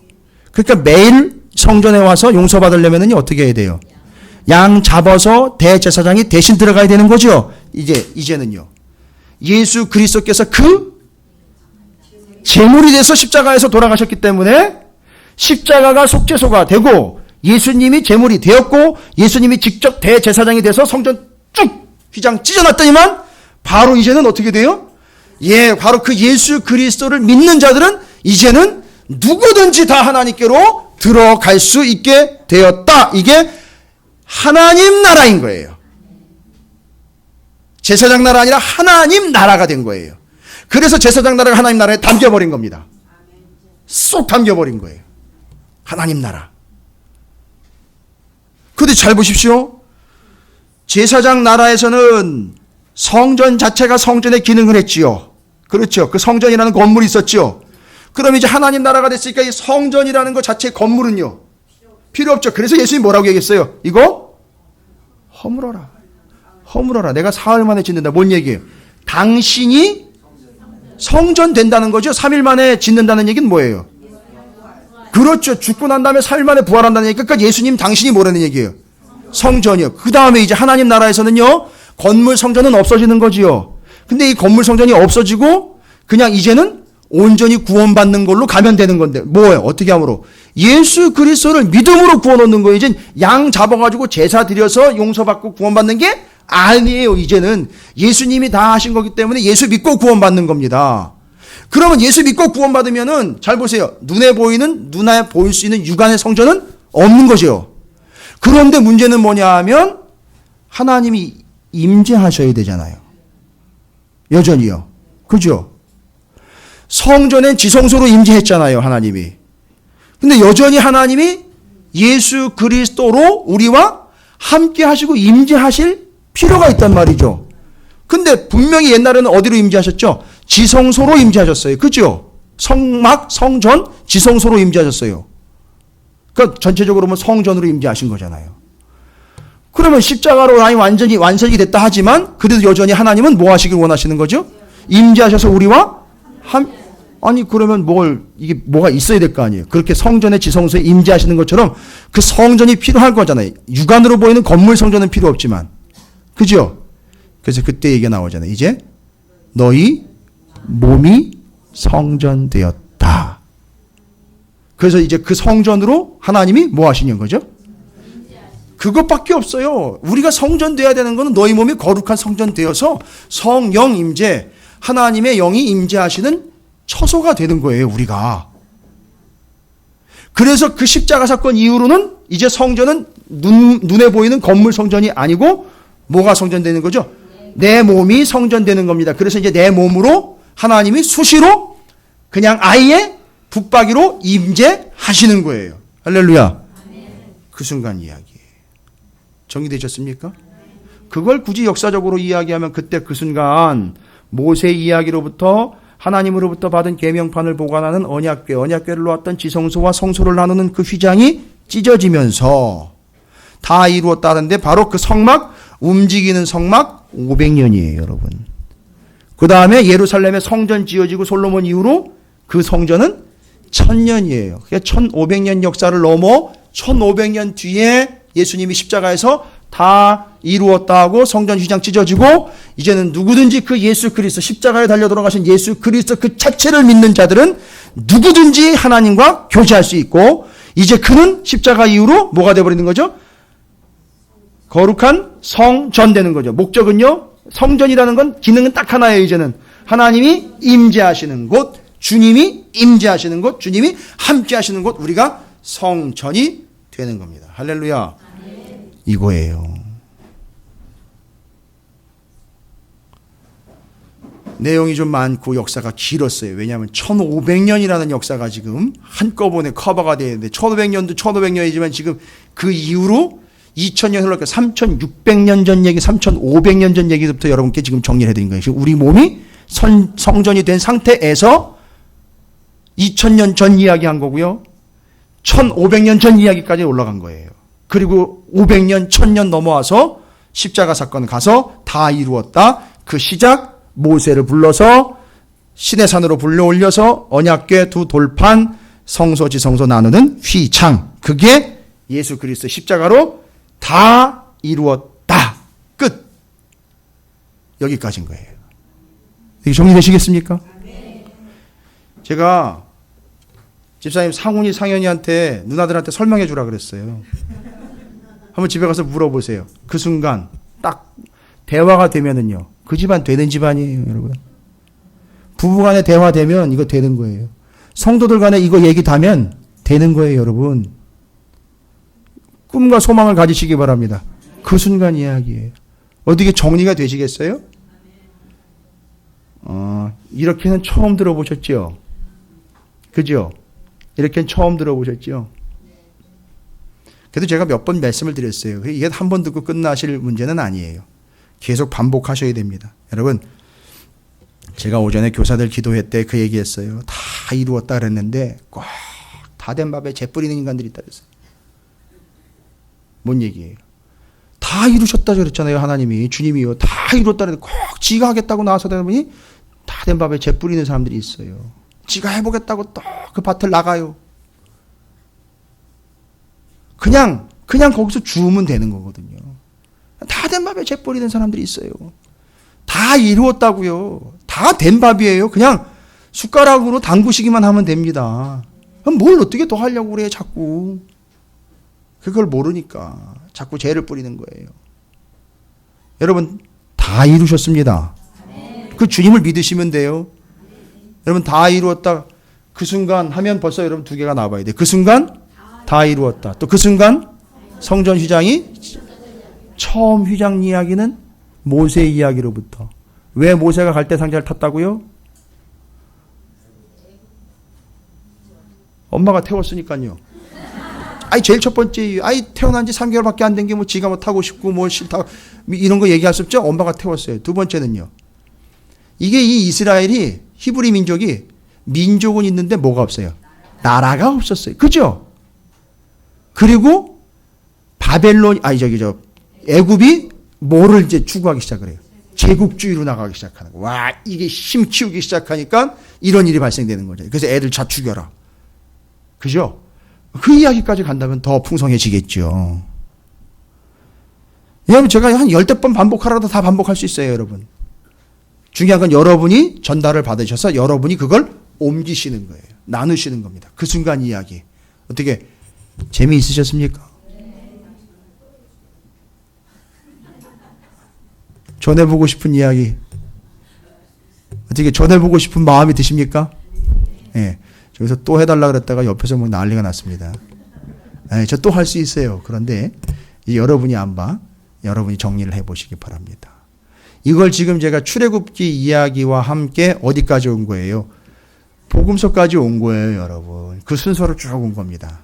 그러니까 매일 성전에 와서 용서받으려면 어떻게 해야 돼요? 양 잡아서 대제사장이 대신 들어가야 되는 거죠. 이제는요. 예수 그리스도께서 그 제물이 돼서 십자가에서 돌아가셨기 때문에 십자가가 속죄소가 되고 예수님이 제물이 되었고 예수님이 직접 대제사장이 돼서 성전 쭉 휘장 찢어놨더니만 바로 이제는 어떻게 돼요? 바로 그 예수 그리스도를 믿는 자들은 이제는 누구든지 다 하나님께로 들어갈 수 있게 되었다. 이게 하나님 나라인 거예요. 제사장 나라 아니라 하나님 나라가 된 거예요. 그래서 제사장 나라가 하나님 나라에 담겨버린 겁니다. 쏙 담겨버린 거예요. 하나님 나라. 그런데 잘 보십시오. 제사장 나라에서는 성전 자체가 성전의 기능을 했지요. 그렇죠. 그 성전이라는 건물이 있었죠. 그럼 이제 하나님 나라가 됐으니까 이 성전이라는 것 자체의 건물은요. 필요 없죠. 그래서 예수님이 뭐라고 얘기했어요? 이거 허물어라. 허물어라. 내가 사흘 만에 짓는다. 뭔 얘기예요? 당신이 성전 된다는 거죠. 3일 만에 짓는다는 얘기는 뭐예요? 그렇죠. 죽고 난 다음에 4일 만에 부활한다는 얘기. 그러니까 예수님 당신이 뭐라는 얘기예요? 성전이요. 그 다음에 이제 하나님 나라에서는요. 건물 성전은 없어지는 거지요. 근데 이 건물 성전이 없어지고 그냥 이제는 온전히 구원받는 걸로 가면 되는 건데 뭐예요? 어떻게 함으로? 예수 그리스도를 믿음으로 구원 얻는 거예요. 이젠 양 잡아가지고 제사 드려서 용서받고 구원받는 게 아니에요. 이제는 예수님이 다 하신 거기 때문에 예수 믿고 구원받는 겁니다. 그러면 예수 믿고 구원받으면은 잘 보세요. 눈에 보일 수 있는 육안의 성전은 없는 거죠. 그런데 문제는 뭐냐 하면 하나님이 임재하셔야 되잖아요. 여전히요. 그죠? 성전엔 지성소로 임재했잖아요. 하나님이. 근데 여전히 하나님이 예수 그리스도로 우리와 함께 하시고 임재하실 필요가 있단 말이죠. 근데 분명히 옛날에는 어디로 임재하셨죠? 지성소로 임재하셨어요. 그죠? 성막, 성전, 지성소로 임재하셨어요. 그러니까 전체적으로 보면 성전으로 임재하신 거잖아요. 그러면 십자가로 완전히 완성이 됐다 하지만 그래도 여전히 하나님은 뭐 하시길 원하시는 거죠? 임재하셔서 우리와 아니 그러면 이게 뭐가 있어야 될 거 아니에요. 그렇게 성전의 지성소에 임재하시는 것처럼 그 성전이 필요할 거잖아요. 육안으로 보이는 건물 성전은 필요 없지만. 그죠? 그래서 그때 얘기가 나오잖아요. 이제 너희 몸이 성전 되었다. 그래서 이제 그 성전으로 하나님이 뭐 하시는 거죠? 그것밖에 없어요. 우리가 성전 돼야 되는 거는 너희 몸이 거룩한 성전 되어서 성령 임재, 하나님의 영이 임재하시는 처소가 되는 거예요, 우리가. 그래서 그 십자가 사건 이후로는 이제 성전은 눈에 보이는 건물 성전이 아니고 뭐가 성전되는 거죠? 내 몸이 성전되는 겁니다. 그래서 이제 내 몸으로 하나님이 수시로 그냥 아예 붙박이로 임재하시는 거예요. 할렐루야. 그 순간 이야기예요. 정리되셨습니까? 그걸 굳이 역사적으로 이야기하면 그때 그 순간 모세 이야기로부터 하나님으로부터 받은 계명판을 보관하는 언약궤를 놓았던 지성소와 성소를 나누는 그 휘장이 찢어지면서 다 이루었다는데 바로 그 성막, 움직이는 성막 500년이에요, 여러분. 그 다음에 예루살렘에 성전 지어지고 솔로몬 이후로 그 성전은 1000년이에요. 그게 1500년 역사를 넘어 1500년 뒤에 예수님이 십자가에서 다 이루었다고 성전 휘장 찢어지고 이제는 누구든지 그 예수 그리스도 십자가에 달려 돌아가신 예수 그리스도 그 자체를 믿는 자들은 누구든지 하나님과 교제할 수 있고 이제 그는 십자가 이후로 뭐가 되어버리는 거죠? 거룩한 성전 되는 거죠. 목적은요. 성전이라는 건 기능은 딱 하나예요. 이제는 하나님이 임재하시는 곳, 주님이 임재하시는 곳, 주님이 함께하시는 곳, 우리가 성전이 되는 겁니다. 할렐루야. 이거예요. 내용이 좀 많고 역사가 길었어요. 왜냐하면 1500년이라는 역사가 지금 한꺼번에 커버가 되는데 1500년도 1500년이지만 지금 그 이후로 2000년 흘렀고 3600년 전 얘기, 3500년 전 얘기부터 여러분께 지금 정리를 해드린 거예요. 지금 우리 몸이 성전이 된 상태에서 2000년 전 이야기한 거고요. 1500년 전 이야기까지 올라간 거예요. 그리고 500년, 1000년 넘어와서 십자가 사건 가서 다 이루었다. 그 시작 모세를 불러서 시내산으로 불러올려서 언약궤 두 돌판 성소 지성소 나누는 휘장. 그게 예수 그리스도 십자가로 다 이루었다. 끝. 여기까지인 거예요. 이게 정리되시겠습니까? 제가 집사님 상훈이 상현이한테 누나들한테 설명해 주라 그랬어요. 한번 집에 가서 물어보세요. 그 순간 딱 대화가 되면은요. 그 집안 되는 집안이에요, 여러분. 부부간에 대화되면 이거 되는 거예요. 성도들 간에 이거 얘기 다면 되는 거예요, 여러분. 꿈과 소망을 가지시기 바랍니다. 그 순간 이야기예요. 어떻게 정리가 되시겠어요? 이렇게는 처음 들어보셨죠? 그죠? 이렇게는 처음 들어보셨죠? 그래도 제가 몇 번 말씀을 드렸어요. 이게 한 번 듣고 끝나실 문제는 아니에요. 계속 반복하셔야 됩니다. 여러분, 제가 오전에 교사들 기도회 때 그 얘기했어요. 다 이루었다 그랬는데 꼭 다 된 밥에 재 뿌리는 인간들이 있다 그랬어요. 뭔 얘기예요? 다 이루셨다 그랬잖아요. 하나님이. 주님이요. 다 이뤘다 그랬는데 꼭 지가 하겠다고 나와서 되더니 다 된 밥에 재 뿌리는 사람들이 있어요. 지가 해보겠다고 또 그 밭을 나가요. 그냥 거기서 주우면 되는 거거든요. 다 된 밥에 재 뿌리는 사람들이 있어요. 다 이루었다고요. 다 된 밥이에요. 그냥 숟가락으로 담그시기만 하면 됩니다. 그럼 뭘 어떻게 더 하려고 그래 자꾸. 그걸 모르니까 자꾸 죄를 뿌리는 거예요. 여러분 다 이루셨습니다. 그 주님을 믿으시면 돼요. 여러분 다 이루었다. 그 순간 하면 벌써 여러분 두 개가 나와야 돼요. 그 순간 다 이루었다. 또 그 순간 성전 휘장이 처음 휘장 이야기는 모세 이야기로부터. 왜 모세가 갈대상자를 탔다고요? 엄마가 태웠으니까요. 제일 첫 번째, 태어난 지 3개월밖에 안 된 게 뭐 지가 뭐 타고 싶고 뭐 싫다 이런 거 얘기할 수 없죠? 엄마가 태웠어요. 두 번째는요. 이게 이 이스라엘이 히브리 민족이 민족은 있는데 뭐가 없어요? 나라가 없었어요. 그죠? 그리고 애굽이 뭐를 이제 추구하기 시작을 해요? 제국주의로 나가기 시작하는 거. 와, 이게 힘 키우기 시작하니까 이런 일이 발생되는 거죠. 그래서 애들 다 죽여라. 그죠? 그 이야기까지 간다면 더 풍성해지겠죠. 왜냐하면 제가 한 10번 반복하라도 다 반복할 수 있어요, 여러분. 중요한 건 여러분이 전달을 받으셔서 여러분이 그걸 옮기시는 거예요. 나누시는 겁니다. 그 순간 이야기. 어떻게 재미있으셨습니까? 전해보고 싶은 이야기. 어떻게 전해보고 싶은 마음이 드십니까? 예. 저기서 또 해달라 그랬다가 옆에서 뭐 난리가 났습니다. 저 또 할 수 있어요. 그런데 여러분이 안 봐. 여러분이 정리를 해보시기 바랍니다. 이걸 지금 제가 출애굽기 이야기와 함께 어디까지 온 거예요? 복음서까지 온 거예요, 여러분. 그 순서로 쭉 온 겁니다.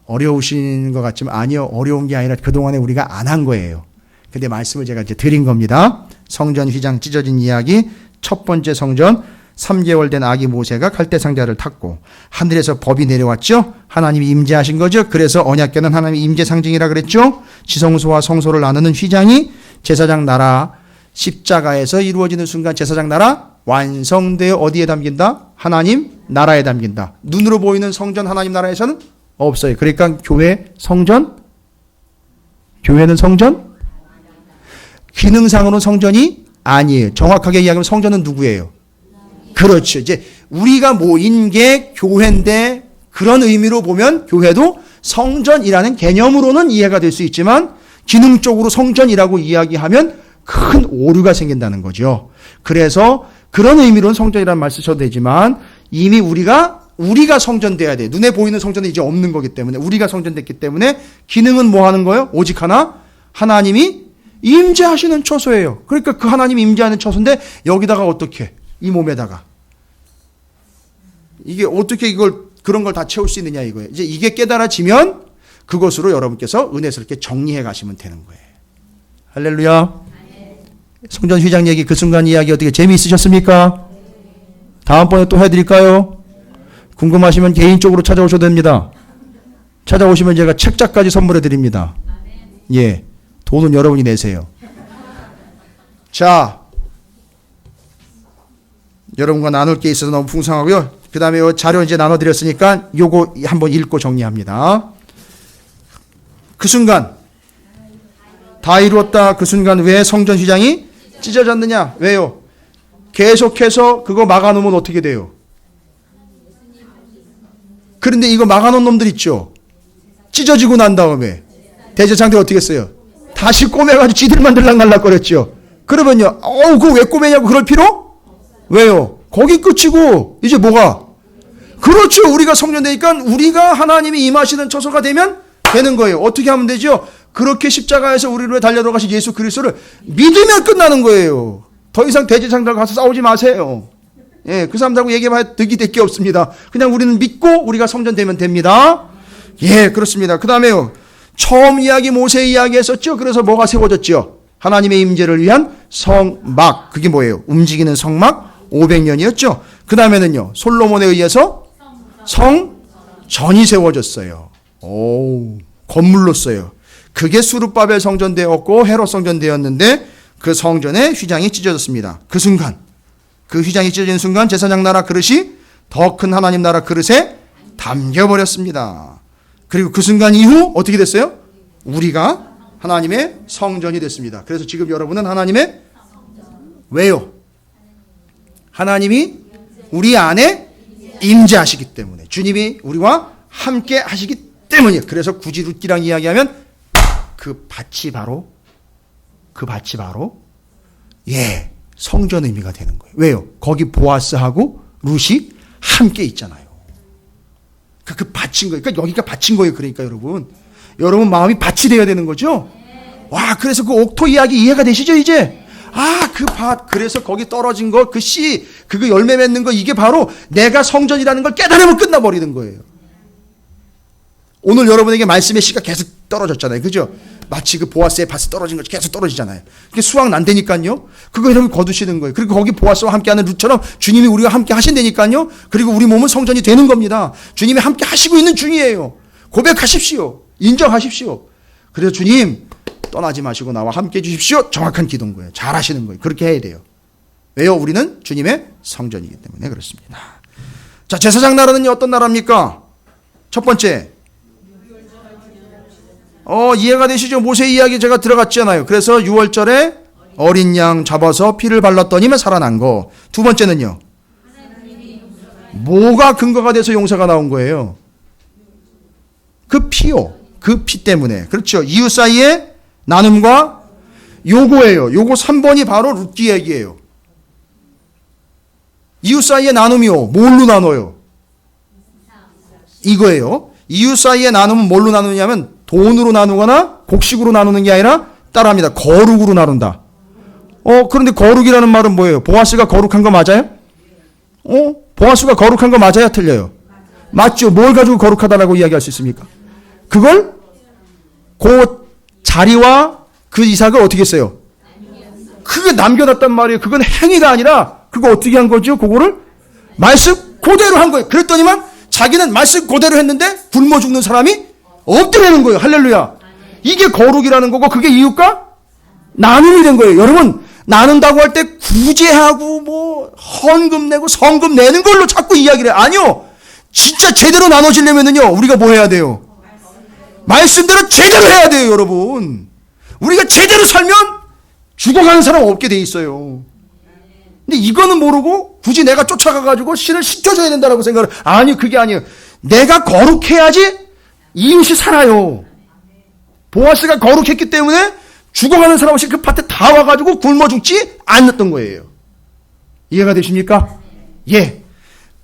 어려우신 것 같지만 아니요. 어려운 게 아니라 그동안에 우리가 안 한 거예요. 근데 말씀을 제가 이제 드린 겁니다. 성전 휘장 찢어진 이야기. 첫 번째 성전. 3개월 된 아기 모세가 갈대상자를 탔고 하늘에서 법이 내려왔죠. 하나님이 임재하신 거죠. 그래서 언약궤는 하나님의 임재 상징이라 그랬죠. 지성소와 성소를 나누는 휘장이 제사장 나라 십자가에서 이루어지는 순간 제사장 나라 완성되어 어디에 담긴다? 하나님 나라에 담긴다. 눈으로 보이는 성전 하나님 나라에서는 없어요. 그러니까 교회는 성전? 기능상으로는 성전이 아니에요. 정확하게 이야기하면 성전은 누구예요? 그렇죠. 이제 우리가 모인 게 교회인데 그런 의미로 보면 교회도 성전이라는 개념으로는 이해가 될 수 있지만 기능적으로 성전이라고 이야기하면 큰 오류가 생긴다는 거죠. 그래서 그런 의미로는 성전이라는 말 쓰셔도 되지만 이미 우리가 성전돼야 돼. 눈에 보이는 성전은 이제 없는 거기 때문에 우리가 성전됐기 때문에 기능은 뭐 하는 거예요? 오직 하나, 하나님이 임재하시는 처소예요. 그러니까 그 하나님이 임재하는 처소인데 여기다가 어떻게 이 몸에다가 이게 어떻게 그런 걸 다 채울 수 있느냐 이거예요. 이제 이게 깨달아지면 그것으로 여러분께서 은혜스럽게 정리해 가시면 되는 거예요. 할렐루야. 성전 휘장 얘기 그 순간 이야기 어떻게 재미있으셨습니까? 다음번에 또 해드릴까요? 궁금하시면 개인적으로 찾아오셔도 됩니다. 찾아오시면 제가 책자까지 선물해 드립니다. 예, 돈은 여러분이 내세요. 자, 여러분과 나눌 게 있어서 너무 풍성하고요. 그 다음에 자료 이제 나눠드렸으니까 요거 한번 읽고 정리합니다. 그 순간 다 이루었다. 그 순간 왜 성전 휘장이 찢어졌느냐? 왜요? 계속해서 그거 막아놓으면 어떻게 돼요? 그런데 이거 막아놓은 놈들 있죠? 찢어지고 난 다음에 대제사장들 어떻게 했어요? 다시 꼬매가지고 지들만 들락날락거렸죠. 그러면요, 그거 왜 꼬매냐고 그럴 필요? 왜요? 거기 끝이고 이제 뭐가? 그렇죠. 우리가 성전 되니까 우리가 하나님이 임하시는 처소가 되면 되는 거예요. 어떻게 하면 되죠? 그렇게 십자가에서 우리를 위해 달려 들어가신 예수 그리스도를 믿으면 끝나는 거예요. 더 이상 대제사장들 가서 싸우지 마세요. 예, 그 사람들하고 얘기해봐야 득이 될 게 없습니다. 그냥 우리는 믿고 우리가 성전 되면 됩니다. 예, 그렇습니다. 그 다음에요. 처음 이야기 모세 이야기 했었죠. 그래서 뭐가 세워졌죠? 하나님의 임재를 위한 성막. 그게 뭐예요? 움직이는 성막 500년이었죠. 그 다음에는요. 솔로몬에 의해서 성전이 세워졌어요. 건물로써요. 그게 수룹바벨 성전 되었고 헤롯 성전 되었는데 그 성전의 휘장이 찢어졌습니다. 그 순간, 그 휘장이 찢어진 순간 제사장 나라 그릇이 더 큰 하나님 나라 그릇에 담겨버렸습니다. 그리고 그 순간 이후 어떻게 됐어요? 우리가 하나님의 성전이 됐습니다. 그래서 지금 여러분은 하나님의 왜요? 하나님이 우리 안에 임재하시기 때문에, 주님이 우리와 함께 하시기 때문이에요. 그래서 굳이 룻기랑 이야기하면 그 밭이 바로 예, 성전 의미가 되는 거예요. 왜요? 거기 보아스하고 룻이 함께 있잖아요. 그 밭인 거예요. 그러니까 여기가 밭인 거예요. 그러니까 여러분 마음이 밭이 되어야 되는 거죠. 와, 그래서 그 옥토 이야기 이해가 되시죠 이제? 그 밭, 그래서 거기 떨어진 거, 그 씨, 그거 열매 맺는 거, 이게 바로 내가 성전이라는 걸 깨달으면 끝나버리는 거예요. 오늘 여러분에게 말씀의 씨가 계속 떨어졌잖아요. 그죠? 마치 그 보아스의 밭에 떨어진 것이 계속 떨어지잖아요. 그게 수확 난다니까요. 그거 여러분 거두시는 거예요. 그리고 거기 보아스와 함께하는 룻처럼 주님이 우리와 함께 하신다니까요. 그리고 우리 몸은 성전이 되는 겁니다. 주님이 함께 하시고 있는 중이에요. 고백하십시오. 인정하십시오. 그래서 주님 떠나지 마시고 나와 함께 해주십시오. 정확한 기도인 거예요. 잘 하시는 거예요. 그렇게 해야 돼요. 왜요? 우리는 주님의 성전이기 때문에 그렇습니다. 자, 제사장 나라는요 어떤 나라입니까? 첫 번째, 이해가 되시죠? 모세 이야기 제가 들어갔잖아요. 그래서 6월절에 어린 양 잡아서 피를 발랐더니만 살아난 거. 두 번째는요, 뭐가 근거가 돼서 용서가 나온 거예요? 그 피요. 그 피 때문에. 그렇죠. 이웃 사이의 나눔과 요거예요. 요거 3번이 바로 룻기 얘기예요. 이웃 사이의 나눔이요. 뭘로 나눠요? 이거예요. 이웃 사이의 나눔은 뭘로 나누냐면 돈으로 나누거나 곡식으로 나누는 게 아니라 따라합니다. 거룩으로 나눈다. 그런데 거룩이라는 말은 뭐예요? 보아스가 거룩한 거 맞아요? 보아스가 거룩한 거 맞아요? 틀려요? 맞죠. 뭘 가지고 거룩하다라고 이야기할 수 있습니까? 그걸 그 자리와 그 이삭을 어떻게 했어요? 그게 남겨놨단 말이에요. 그건 행위가 아니라 그거 어떻게 한 거죠? 그거를 말씀 그대로 한 거예요. 그랬더니만 자기는 말씀 그대로 했는데 굶어 죽는 사람이 없더라는 거예요. 할렐루야. 이게 거룩이라는 거고 그게 이웃과 나눔이 된 거예요. 여러분, 나눈다고 할 때 구제하고 뭐 헌금 내고 성금 내는 걸로 자꾸 이야기를 해요. 아니요. 진짜 제대로 나눠지려면은요, 우리가 뭐 해야 돼요? 말씀대로 제대로 해야 돼요, 여러분. 우리가 제대로 살면 죽어가는 사람 없게 돼 있어요. 근데 이거는 모르고 굳이 내가 쫓아가가지고 신을 시켜줘야 된다라고 생각을. 아니, 그게 아니에요. 내가 거룩해야지 이웃이 살아요. 보아스가 거룩했기 때문에 죽어가는 사람 없이 그 밭에 다 와가지고 굶어 죽지 않았던 거예요. 이해가 되십니까? 예.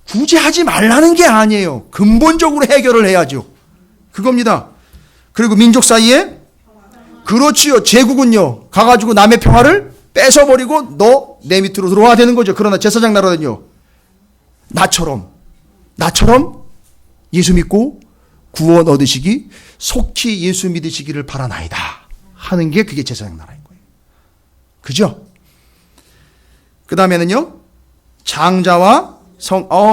굳이 하지 말라는 게 아니에요. 근본적으로 해결을 해야죠. 그겁니다. 그리고 민족 사이에, 그렇지요. 제국은요, 가가지고 남의 평화를 뺏어버리고 너 내 밑으로 들어와야 되는 거죠. 그러나 제사장 나라는요, 나처럼 예수 믿고 구원 얻으시기 속히 예수 믿으시기를 바라나이다 하는 게 그게 제사장 나라인 거예요. 그죠? 그 다음에는요, 장자와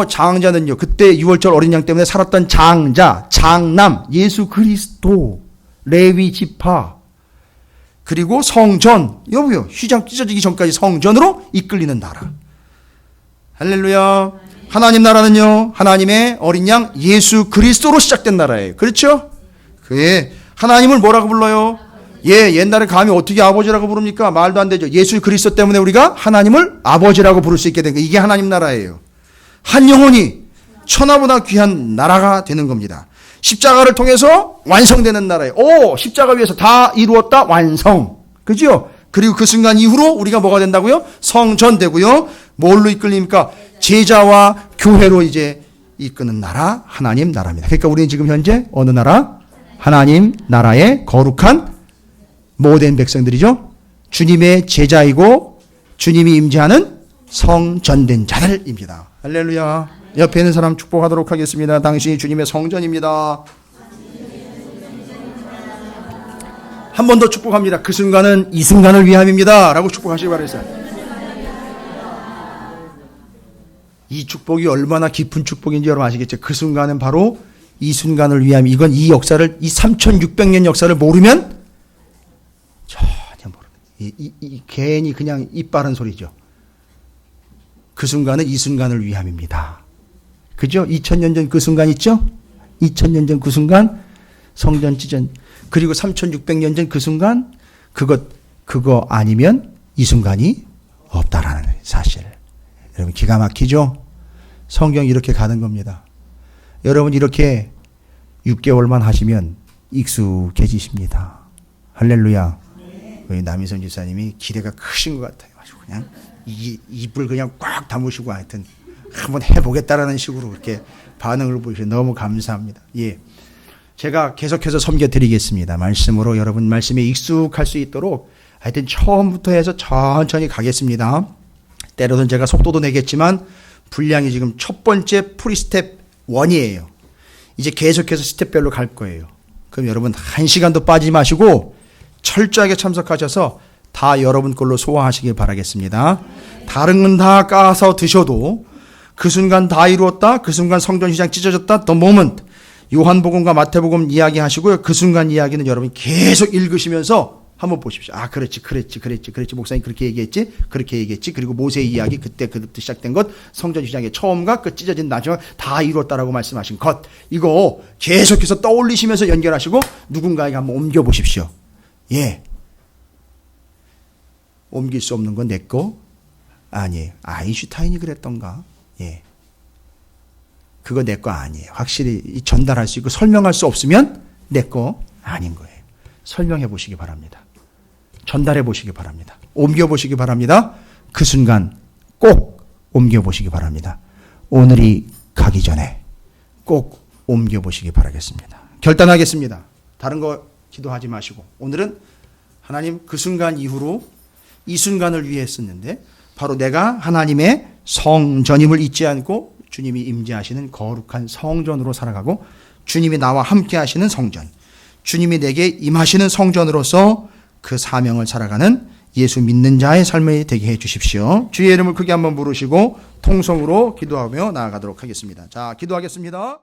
장자는요, 그때 6월절 어린 양 때문에 살았던 장자, 장남, 예수 그리스도, 레위 지파, 그리고 성전, 여보요, 휘장 찢어지기 전까지 성전으로 이끌리는 나라. 할렐루야. 하나님 나라는요, 하나님의 어린 양 예수 그리스도로 시작된 나라예요. 그렇죠? 그에 하나님을 뭐라고 불러요? 옛날에 감히 어떻게 아버지라고 부릅니까? 말도 안 되죠. 예수 그리스도 때문에 우리가 하나님을 아버지라고 부를 수 있게 된 거예요. 이게 하나님 나라예요. 한 영혼이 천하보다 귀한 나라가 되는 겁니다. 십자가를 통해서 완성되는 나라예요. 십자가 위에서 다 이루었다, 완성. 그죠? 그리고 그 순간 이후로 우리가 뭐가 된다고요? 성전되고요. 뭘로 이끌립니까? 제자와 교회로 이제 이끄는 나라, 하나님 나라입니다. 그러니까 우리는 지금 현재 어느 나라? 하나님 나라의 거룩한 모든 백성들이죠. 주님의 제자이고 주님이 임재하는 성전된 자들입니다. 할렐루야. 옆에 있는 사람 축복하도록 하겠습니다. 당신이 주님의 성전입니다. 한 번 더 축복합니다. 그 순간은 이 순간을 위함입니다 라고 축복하시기 바랍니다. 이 축복이 얼마나 깊은 축복인지 여러분 아시겠죠? 그 순간은 바로 이 순간을 위함. 이건 이 역사를, 이 3600년 역사를 모르면 전혀 모르는, 괜히 그냥 입 바른 소리죠. 그 순간은 이 순간을 위함입니다. 그죠? 2000년 전 그 순간 있죠? 2000년 전 그 순간 성전 찢은, 그리고 3600년 전 그 순간, 그거 아니면 이 순간이 없다라는 사실. 여러분 기가 막히죠? 성경이 이렇게 가는 겁니다. 여러분 이렇게 6개월만 하시면 익숙해지십니다. 할렐루야. 우리 남희선 집사님이 기대가 크신 것 같아요. 아주 그냥 입을 그냥 꽉 다무시고 하여튼 한번 해보겠다라는 식으로 그렇게 반응을 보이셔서 너무 감사합니다. 예. 제가 계속해서 섬겨드리겠습니다. 말씀으로 여러분 말씀에 익숙할 수 있도록 하여튼 처음부터 해서 천천히 가겠습니다. 때로는 제가 속도도 내겠지만 분량이 지금 첫 번째 프리스텝 1이에요. 이제 계속해서 스텝별로 갈 거예요. 그럼 여러분 1시간도 빠지지 마시고 철저하게 참석하셔서 다 여러분 걸로 소화하시길 바라겠습니다. 다른 건 다 까서 드셔도 그 순간 다 이루었다, 그 순간 성전시장 찢어졌다, the moment, 요한복음과 마태복음 이야기하시고요. 그 순간 이야기는 여러분 계속 읽으시면서 한번 보십시오. 그렇지. 목사님 그렇게 얘기했지. 그리고 모세 이야기 그때부터 시작된 것, 성전 시장의 처음과 그 찢어진 나중에 다 이루었다라고 말씀하신 것. 이거 계속해서 떠올리시면서 연결하시고 누군가에게 한번 옮겨 보십시오. 예. 옮길 수 없는 건 내 거 아니에요. 아인슈타인이 그랬던가. 예. 그거 내 거 아니에요. 확실히 전달할 수 있고 설명할 수 없으면 내 거 아닌 거예요. 설명해 보시기 바랍니다. 전달해 보시기 바랍니다. 옮겨 보시기 바랍니다. 그 순간 꼭 옮겨 보시기 바랍니다. 오늘이 가기 전에 꼭 옮겨 보시기 바라겠습니다. 결단하겠습니다. 다른 거 기도하지 마시고 오늘은 하나님 그 순간 이후로 이 순간을 위해 썼는데 바로 내가 하나님의 성전임을 잊지 않고 주님이 임재하시는 거룩한 성전으로 살아가고 주님이 나와 함께 하시는 성전, 주님이 내게 임하시는 성전으로서 그 사명을 살아가는 예수 믿는 자의 삶이 되게 해 주십시오. 주의 이름을 크게 한번 부르시고 통성으로 기도하며 나아가도록 하겠습니다. 자, 기도하겠습니다.